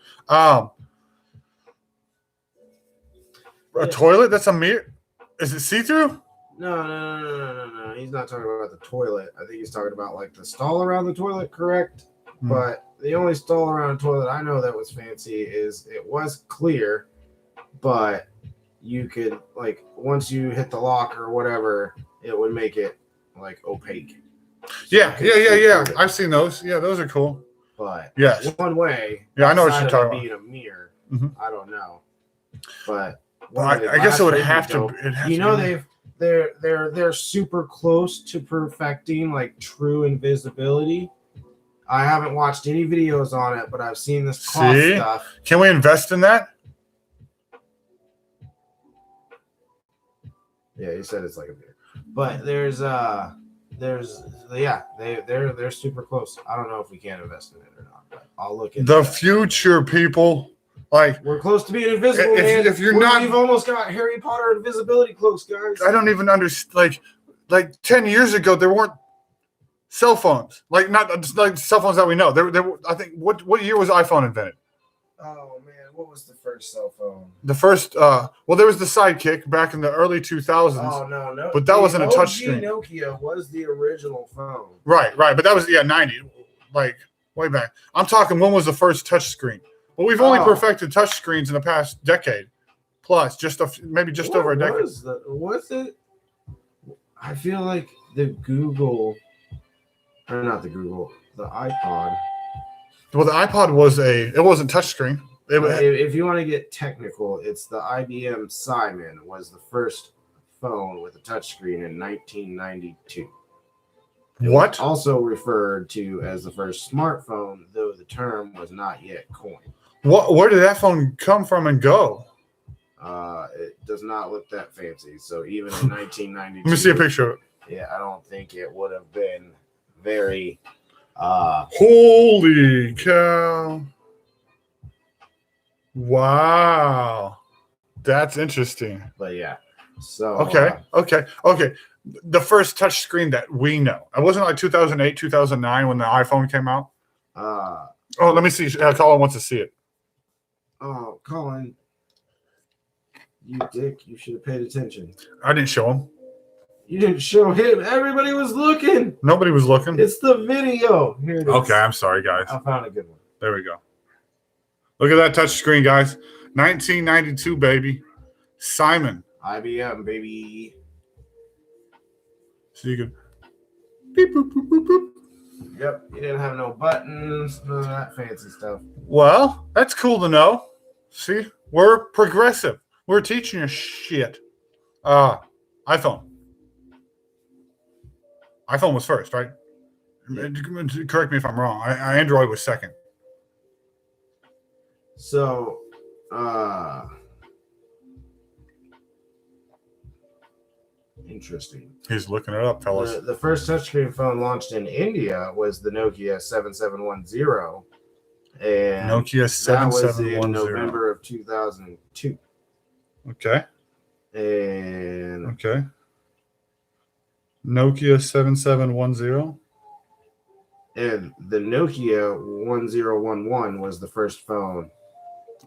A toilet? That's a mirror? Is it see-through? No. He's not talking about the toilet. I think he's talking about like the stall around the toilet, correct? But the only stall around toilet I know that was fancy is it was clear, but you could like once you hit the lock or whatever, it would make it like opaque. So Yeah. I've seen those. Yeah, those are cool. But yes, one way. Yeah, I know what you're talking about. Being a mirror, I don't know, but I guess it would have to. They're super close to perfecting like true invisibility. I haven't watched any videos on it, but I've seen this cost stuff. Can we invest in that? Yeah, you said it's like a beer, but they're super close. I don't know if we can invest in it or not, but I'll look into the future, people. Like we're close to being invisible. If you're not, we've almost got Harry Potter invisibility close, guys. I don't even understand. Like 10 years ago, there weren't cell phones. Like not like cell phones that we know. There. I think what year was iPhone invented? Oh man, what was the first cell phone? The first, well, there was the Sidekick back in the early 2000s. Oh no, but that wasn't a touchscreen. Nokia was the original phone. Right, but that was 90, like way back. I'm talking when was the first touchscreen? Well, we've only perfected touchscreens in the past decade, plus maybe just over a decade. Was it? I feel like the Google, or not the Google, the iPod. Well, the iPod it wasn't touchscreen. If you want to get technical, it's the IBM Simon was the first phone with a touchscreen in 1992. What? Also referred to as the first smartphone, though the term was not yet coined. Where did that phone come from and go? It does not look that fancy. So even in 1992, let me see a picture of it. Yeah, I don't think it would have been very. Holy cow! Wow, that's interesting. But yeah, so okay. The first touch screen that we know. It wasn't like 2008, 2009 when the iPhone came out. Let me see. Colin wants to see it. Oh, Colin, you dick! You should have paid attention. I didn't show him. You didn't show him. Everybody was looking. Nobody was looking. It's the video. Here it is. Okay, I'm sorry, guys. I found a good one. There we go. Look at that touch screen, guys. 1992, baby. Simon. IBM, baby. So you could beep, boop, boop, boop, boop. Yep, you didn't have no buttons, none of that fancy stuff. Well, that's cool to know. See, we're progressive. We're teaching you shit. iPhone. iPhone was first, right? Correct me if I'm wrong. Android was second. So, interesting. He's looking it up, fellas. The first touchscreen phone launched in India was the Nokia 7710. And Nokia 7710. That was in November of 2002. Okay. And okay. Nokia 7710. And the Nokia 1011 was the first phone.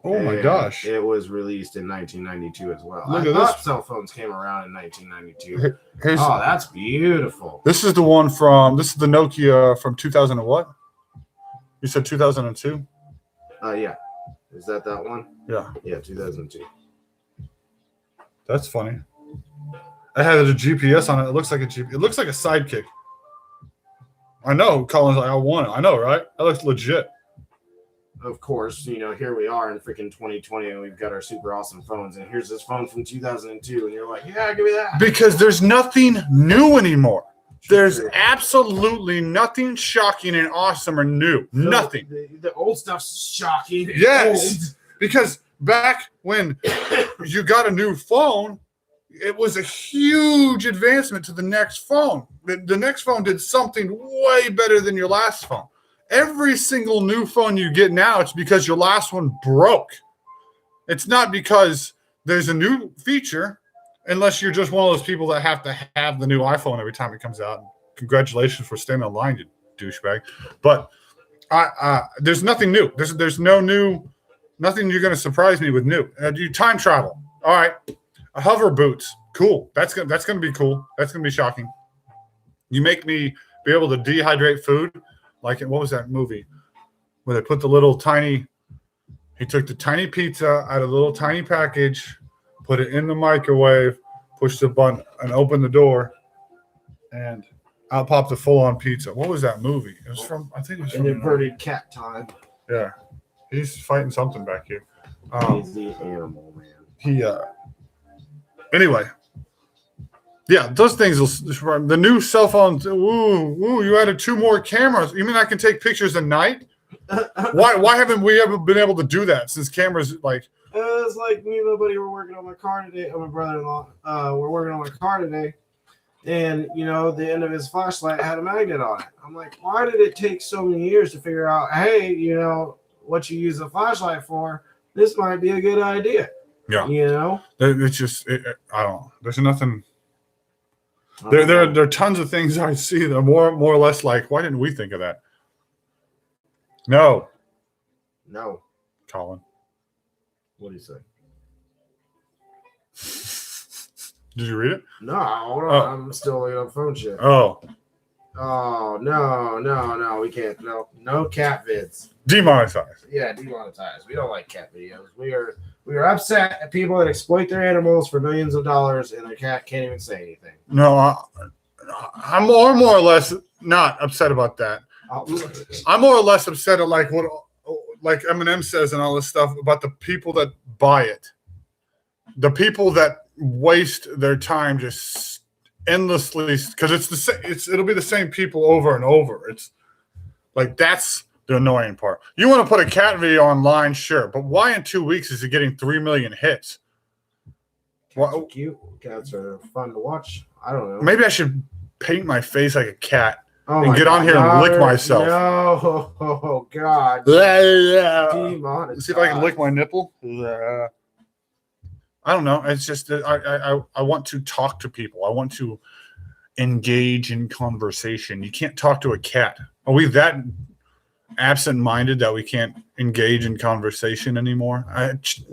Oh my gosh. It was released in 1992 as well. Look I at thought this. cell phones came around in 1992. Oh, that's beautiful. This is the one this is the Nokia from 2000 and what? You said 2002? Yeah. Is that one? Yeah. Yeah, 2002. That's funny. It had a GPS on it. It looks like a Sidekick. I know. Colin's like, I want it. I know, right? That looks legit. Of course, here we are in freaking 2020 and we've got our super awesome phones. And here's this phone from 2002. And you're like, yeah, give me that. Because there's nothing new anymore. There's absolutely nothing shocking and awesome or new. Nothing. The old stuff's shocking. Yes. Because back when you got a new phone, it was a huge advancement to the next phone. The next phone did something way better than your last phone. Every single new phone you get now, it's because your last one broke. It's not because there's a new feature, unless you're just one of those people that have to have the new iPhone every time it comes out. Congratulations for staying online, you douchebag. But there's nothing new. There's no new, nothing you're going to surprise me with new. You time travel. All right. Hover boots. Cool. That's going to be cool. That's going to be shocking. You make me be able to dehydrate food. Like, what was that movie? where they put the little tiny. He took the tiny pizza out of the little tiny package, put it in the microwave, pushed the button, and opened the door, and out popped the full-on pizza. What was that movie? It was from, I think it was from Inverted cat time. Yeah, he's fighting something back here. He's the animal, man. Anyway, yeah, those things will. The new cell phones. Ooh! You added 2 more cameras. You mean I can take pictures at night? Why haven't we ever been able to do that since cameras like? It's like me and my buddy were working on my car today. My brother-in-law. We're working on my car today, and the end of his flashlight had a magnet on it. I'm like, why did it take so many years to figure out? Hey, what you use a flashlight for? This might be a good idea. Yeah. It's just I don't know. There's nothing. There are tons of things I see that are more or less like, why didn't we think of that? No, Colin. What do you say? Did you read it? No, hold on. I'm still looking up phone shit. Oh, no, we can't. No cat vids. Demonetized. Yeah, demonetized. We don't like cat videos. We are upset at people that exploit their animals for millions of dollars, and their cat can't even say anything. No, I'm more or less not upset about that. I'm more or less upset at like Eminem says and all this stuff about the people that buy it, the people that waste their time just endlessly, because it'll be the same people over and over. It's like that's the annoying part. You want to put a cat video online, sure, but why in 2 weeks is it getting 3 million hits? Cats are cute. Cats are fun to watch. I don't know. Maybe I should paint my face like a cat and get on here and lick myself. No, God. Demonetized. See if I can lick my nipple. I don't know. It's just that I want to talk to people. I want to engage in conversation. You can't talk to a cat. Are we that absent-minded that we can't engage in conversation anymore?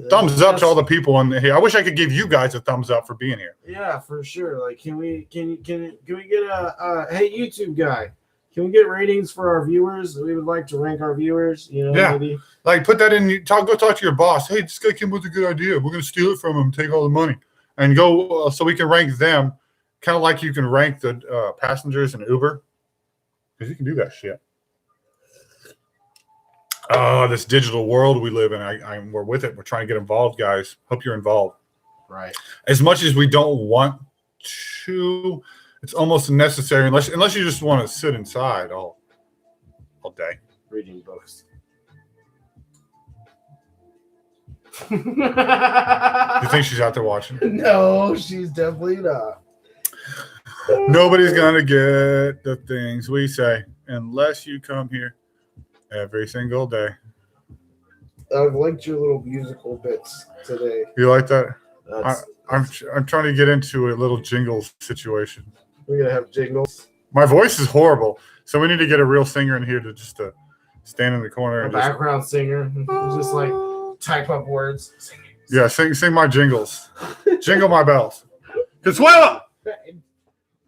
Thumbs up to all the people in here. I wish I could give you guys a thumbs up for being here. Yeah, for sure. Like, can we get a hey YouTube guy? Can we get ratings for our viewers? We would like to rank our viewers. Maybe. Like put that in. Go talk to your boss. Hey, this guy came up with a good idea. We're gonna steal it from him, take all the money, and go so we can rank them, kind of like you can rank the passengers in Uber, because you can do that shit. Oh, this digital world we live in. We're with it. We're trying to get involved, guys. Hope you're involved. Right. As much as we don't want to, it's almost necessary unless you just want to sit inside all day. Reading books. You think she's out there watching? No, she's definitely not. Nobody's going to get the things we say unless you come here every single day. I've liked your little musical bits today. You like that? I'm trying to get into a little jingle situation. We're gonna have jingles. My voice is horrible, so we need to get a real singer in here to just stand in the corner. A background singer, just like type up words. Yeah, sing my jingles. Jingle my bells. Consuela!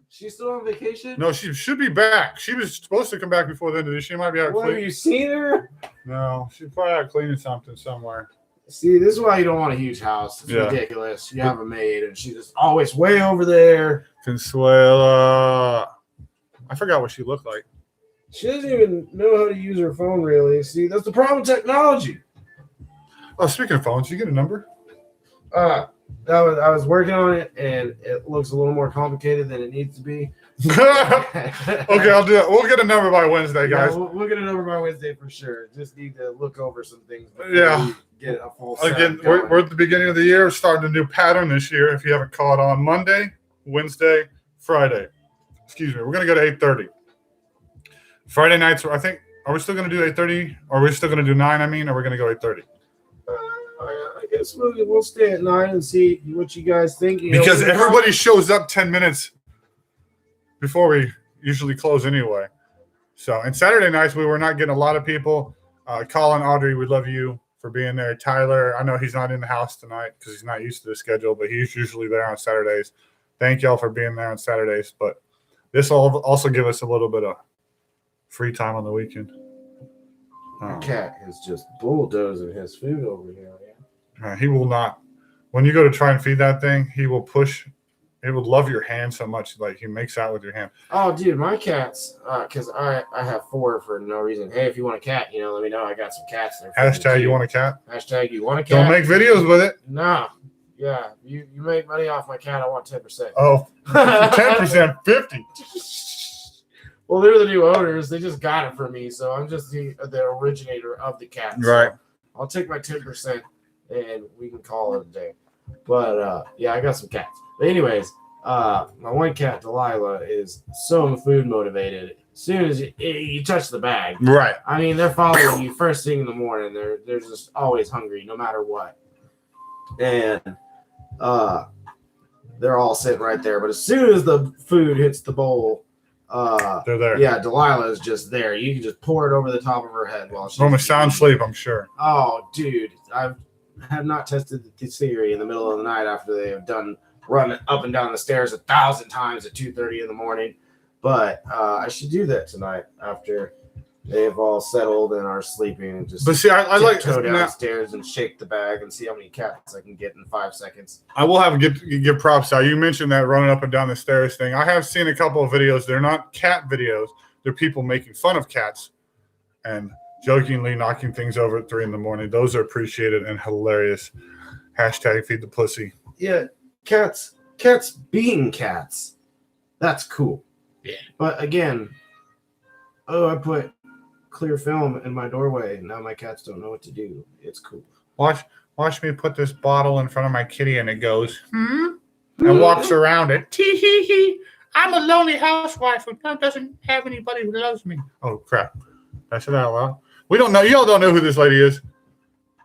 She's still on vacation? No, she should be back. She was supposed to come back before the end of this. She might be out cleaning. Have you seen her? No, she's probably out cleaning something somewhere. See, this is why you don't want a huge house. It's ridiculous. You have a maid, and she's just always way over there. Consuela. I forgot what she looked like. She doesn't even know how to use her phone, really. See, that's the problem with technology. Oh, speaking of phones, you get a number? I was working on it, and it looks a little more complicated than it needs to be. Okay, I'll do it. We'll get a number by Wednesday, guys. Yeah, we'll get a number by Wednesday for sure. Just need to look over some things before we get a full set. Again, we're at the beginning of the year, starting a new pattern this year. If you haven't caught on, Monday, Wednesday, Friday. Excuse me. We're going to go to 8:30. Friday nights, I think, are we still going to do 8:30? Or are we still going to do 9, or we're going to go 8:30? I guess we'll stay at 9 and see what you guys think. Because everybody shows up 10 minutes before we usually close anyway. So, and Saturday nights, we were not getting a lot of people. Colin, Audrey, we love you for being there. Tyler, I know he's not in the house tonight because he's not used to the schedule, but he's usually there on Saturdays. Thank y'all for being there on Saturdays. But this will also give us a little bit of free time on the weekend. My cat is just bulldozing his food over here. He will not. When you go to try and feed that thing, he will push. It would love your hand so much, like he makes out with your hand. Oh, dude, my cats, because I have 4 for no reason. Hey, if you want a cat, let me know. I got some cats. Hashtag you want a cat? Hashtag you want a cat? Don't make videos with it. No. Yeah, you make money off my cat. I want 10%. Oh, 10%, 50. Well, they're the new owners. They just got it for me, so I'm just the originator of the cat. Right. So I'll take my 10%, and we can call it a day. But yeah, I got some cats. But anyways, my one cat, Delilah, is so food motivated. As soon as you touch the bag, right? I mean, they're following you first thing in the morning. They're just always hungry, no matter what. And they're all sitting right there. But as soon as the food hits the bowl, they're there. Yeah, Delilah is just there. You can just pour it over the top of her head while she's from a sound sleep, I'm sure. Oh, dude, I have not tested the theory in the middle of the night after they have done run up and down the stairs 1,000 times at 2:30 in the morning. But I should do that tonight after they've all settled and are sleeping. And just but see, I like to go downstairs and shake the bag and see how many cats I can get in 5 seconds. I will have to give props out. You mentioned that running up and down the stairs thing. I have seen a couple of videos. They're not cat videos. They're people making fun of cats and jokingly knocking things over at 3 a.m. Those are appreciated and hilarious. Hashtag feed the pussy. Yeah, cats being cats. That's cool. Yeah. But again, I put clear film in my doorway. Now my cats don't know what to do. It's cool. Watch me put this bottle in front of my kitty and it goes, and walks around it. Tee hee hee. I'm a lonely housewife who doesn't have anybody who loves me. Oh, crap. I said that out loud. We don't know. Y'all don't know who this lady is.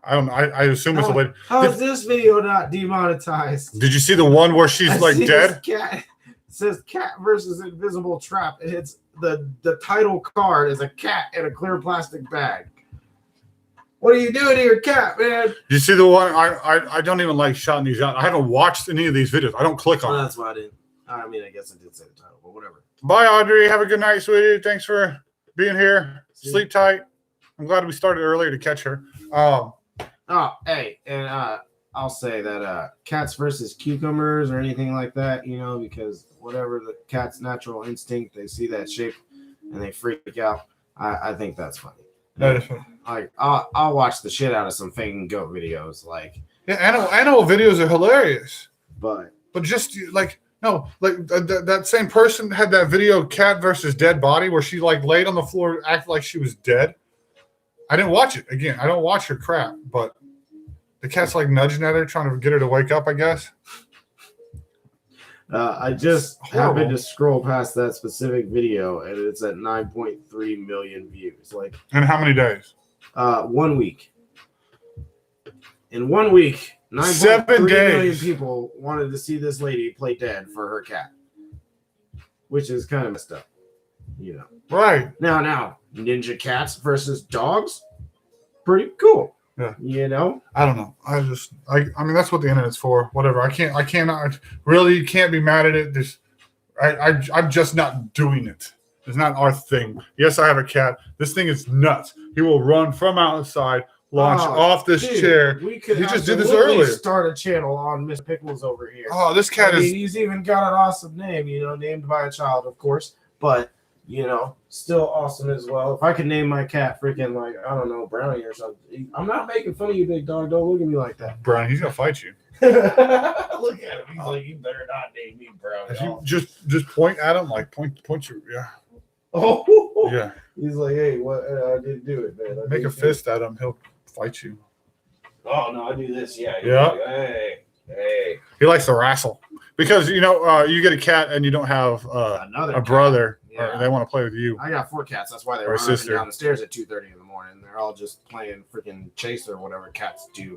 I don't know. I assume it's a lady. How is this video not demonetized? Did you see the one where she's like dead? Cat. It says cat versus invisible trap. And it's the title card is a cat in a clear plastic bag. What are you doing to your cat, man? You see the one? I don't even like shouting these out. I haven't watched any of these videos. I don't click on them. That's why I didn't. I mean, I guess I did say the title, but whatever. Bye, Audrey. Have a good night, sweetie. Thanks for being here. Sleep tight. I'm glad we started earlier to catch her. Hey, and I'll say that cats versus cucumbers or anything like that, because whatever the cat's natural instinct, they see that shape and they freak out. I think that's funny. That is funny. Like I'll watch the shit out of some faking goat videos. Like animal videos are hilarious, but just like that same person had that video cat versus dead body where she like laid on the floor, acted like she was dead. I didn't watch it. Again, I don't watch her crap, but the cat's like nudging at her, trying to get her to wake up, I guess. I just happened to scroll past that specific video, and it's at 9.3 million views. Like, in how many days? 1 week. In 1 week, 9.3 million people wanted to see this lady play dead for her cat, which is kind of messed up, Right. Now, ninja cats versus dogs, pretty cool. Yeah. I don't know. I mean, that's what the internet's for. Whatever. I cannot really, you can't be mad at it. I'm just not doing it. It's not our thing. Yes, I have a cat. This thing is nuts. He will run from outside, launch off this chair. We could just did this earlier. Start a channel on Miss Pickles over here. Oh, this cat is. He's even got an awesome name, named by a child, of course, but still awesome as well. If I could name my cat freaking like, I don't know, Brownie or something. I'm not making fun of you, big dog. Don't look at me like that. Brownie, he's gonna fight you. Look at him. He's like, you better not name me Brownie. Just point at him, like point your Oh yeah. He's like, hey, what? I didn't do it, man. Make a fist at him. He'll fight you. Oh no, I do this. Yeah. Yeah. Like, hey. He likes to wrestle because you get a cat and you don't have a brother. Yeah. Or they want to play with you. I got 4 cats. That's why they run up and down the stairs at 2:30 in the morning. They're all just playing freaking chase or whatever cats do.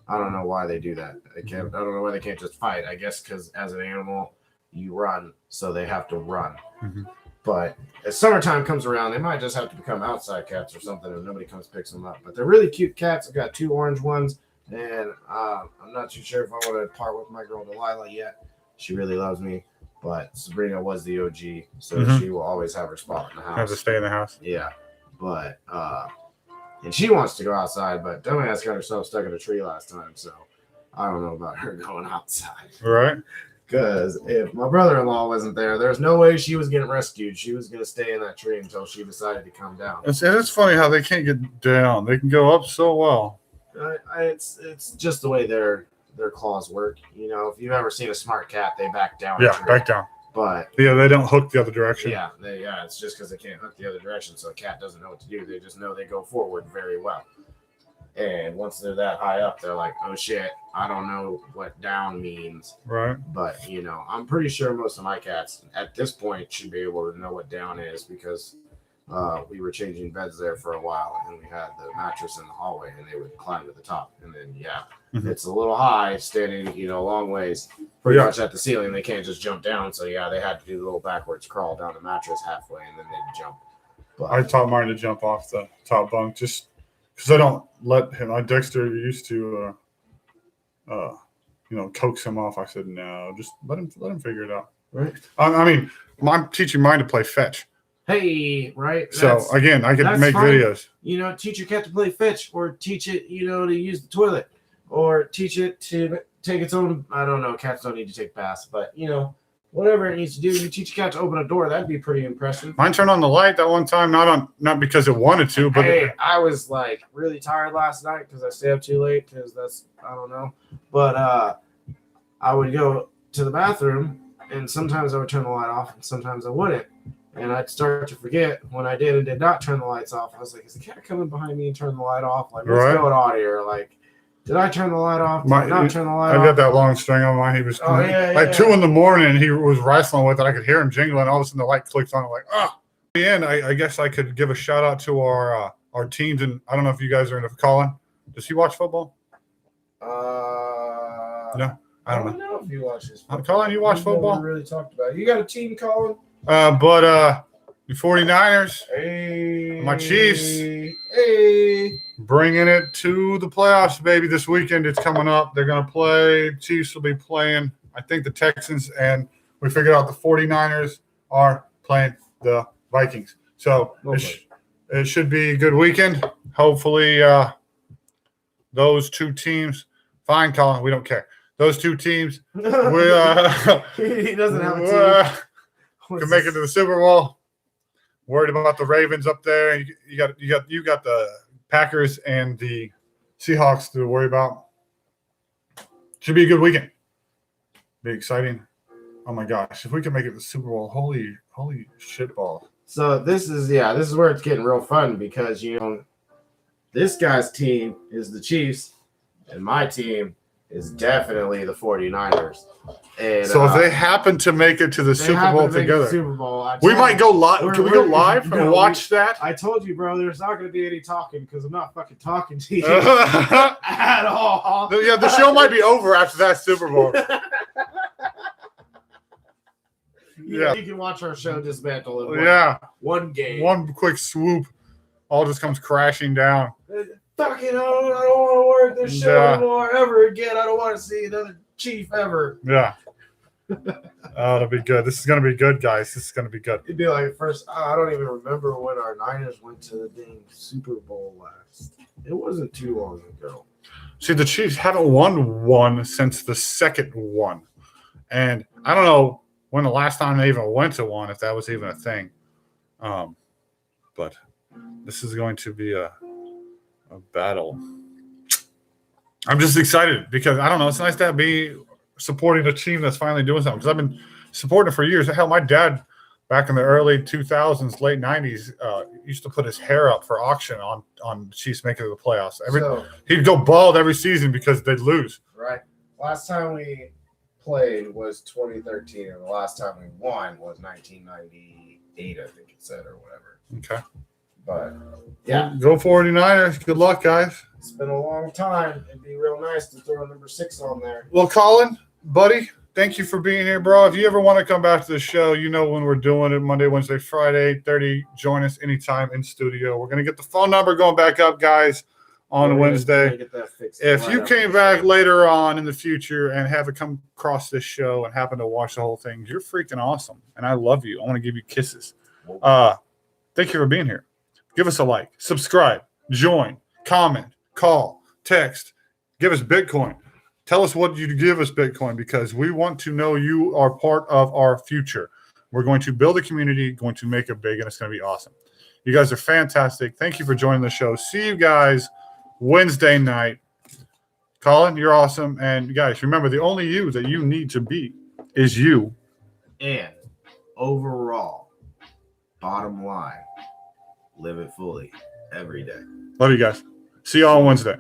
I don't know why they do that. I don't know why they can't just fight. I guess because as an animal, you run, so they have to run. Mm-hmm. But as summertime comes around, they might just have to become outside cats or something, and nobody comes picks them up. But they're really cute cats. I've got 2 orange ones, and I'm not too sure if I want to part with my girl Delilah yet. She really loves me. But Sabrina was the OG, so she will always have her spot in the house. Have to stay in the house. Yeah. But and she wants to go outside, but dumbass got herself stuck in a tree last time, so I don't know about her going outside. Right. Because if my brother-in-law wasn't there, there's no way she was getting rescued. She was going to stay in that tree until she decided to come down. It's funny how they can't get down. They can go up so well. It's just the way their claws work. You know, if you've ever seen a smart cat, they back down. Yeah, back down. But yeah, they don't hook the other direction. Yeah, it's just because they can't hook the other direction, so a cat doesn't know what to do. They just know they go forward very well. And once they're that high up, they're like, oh shit, I don't know what down means. Right. But, you know, I'm pretty sure most of my cats at this point should be able to know what down is because we were changing beds there for a while and we had the mattress in the hallway and they would climb to the top. And then, it's a little high standing, a long ways pretty much at the ceiling. They can't just jump down. So, they had to do the little backwards crawl down the mattress halfway and then they'd jump. But I taught mine to jump off the top bunk just because I don't let him. Dexter used to, coax him off. I said, no, just let him figure it out. Right. I mean, I'm teaching mine to play fetch. Hey, right. So again, I can make fine. videos. Teach your cat to play fetch, or teach it, to use the toilet, or teach it to take its own. I don't know. Cats don't need to take baths, but whatever it needs to do. You teach a cat to open a door. That'd be pretty impressive. Mine turned on the light that one time, not because it wanted to, but I was like really tired last night because I stayed up too late because I don't know. But I would go to the bathroom and sometimes I would turn the light off and sometimes I wouldn't. And I'd start to forget when I did and did not turn the lights off. I was like, is the cat coming behind me and turn the light off? Like, what's going on here? Like, did I turn the light off? Did I not turn the light off? I got that long string on mine. He was 2 in the morning. He was wrestling with it. I could hear him jingling. All of a sudden, the light clicks on. I'm like, oh. In the end, I guess I could give a shout out to our teams. And I don't know if you guys are into Colin. Does he watch football? No, I don't know if you watch this. Colin, you watch football? Never really talked about it. You got a team, Colin? But the 49ers, hey, my Chiefs, hey, bringing it to the playoffs, baby. This weekend, it's coming up. They're going to play. Chiefs will be playing, I think, the Texans, and we figured out the 49ers are playing the Vikings. So it should be a good weekend. Hopefully, those two teams. Fine, Colin. We don't care. Those two teams. He doesn't have a team. Can make it to the Super Bowl. Worried about the Ravens up there. You got the Packers and the Seahawks to worry about. Should be a good weekend. Be exciting. Oh my gosh! If we can make it to the Super Bowl, holy shitball. So this is where it's getting real fun because this guy's team is the Chiefs and my team is definitely the 49ers. And, so if they happen to make it to the Super Bowl together, we might go live. Can we go live and watch that? I told you, bro, there's not going to be any talking because I'm not fucking talking to you at all. Yeah, the show might be over after that Super Bowl. You can watch our show dismantle in one game. One quick swoop. All just comes crashing down. Fucking, I don't want to work this show anymore ever again. I don't want to see another Chief ever. Yeah. It'll be good. This is going to be good, guys. This is going to be good. It'd be like first. I don't even remember when our Niners went to the dang Super Bowl last. It wasn't too long ago. See, the Chiefs haven't won one since the second one. And I don't know when the last time they even went to one, if that was even a thing. But this is going to be a battle. I'm just excited because I don't know. It's nice to be supporting a team that's finally doing something. Because I've been supporting it for years. Hell, my dad back in the early 2000s, late 90s, used to put his hair up for auction on the Chiefs making it to the playoffs. He'd go bald every season because they'd lose. Right. Last time we played was 2013, and the last time we won was 1998, I think it said, or whatever. Okay. But yeah, go 49ers. Good luck, guys. It's been a long time. It'd be real nice to throw number 6 on there. Well, Colin, buddy, thank you for being here, bro. If you ever want to come back to the show, you know when we're doing it, Monday, Wednesday, Friday, 8:30. Join us anytime in studio. We're going to get the phone number going back up, guys, on Wednesday. Get that fixed if you came back later on in the future and have come across this show and happen to watch the whole thing, you're freaking awesome. And I love you. I want to give you kisses. Thank you for being here. Give us a like. Subscribe. Join, comment, call, text, give us Bitcoin. Tell us what you give us Bitcoin, because we want to know you are part of our future. We're going to build a community, going to make it big, and it's going to be awesome. You guys are fantastic. Thank you for joining the show. See you guys Wednesday night. Colin, you're awesome. And guys, remember, the only you that you need to be is you. And overall, bottom line, live it fully every day. Love you guys. See you all on Wednesday.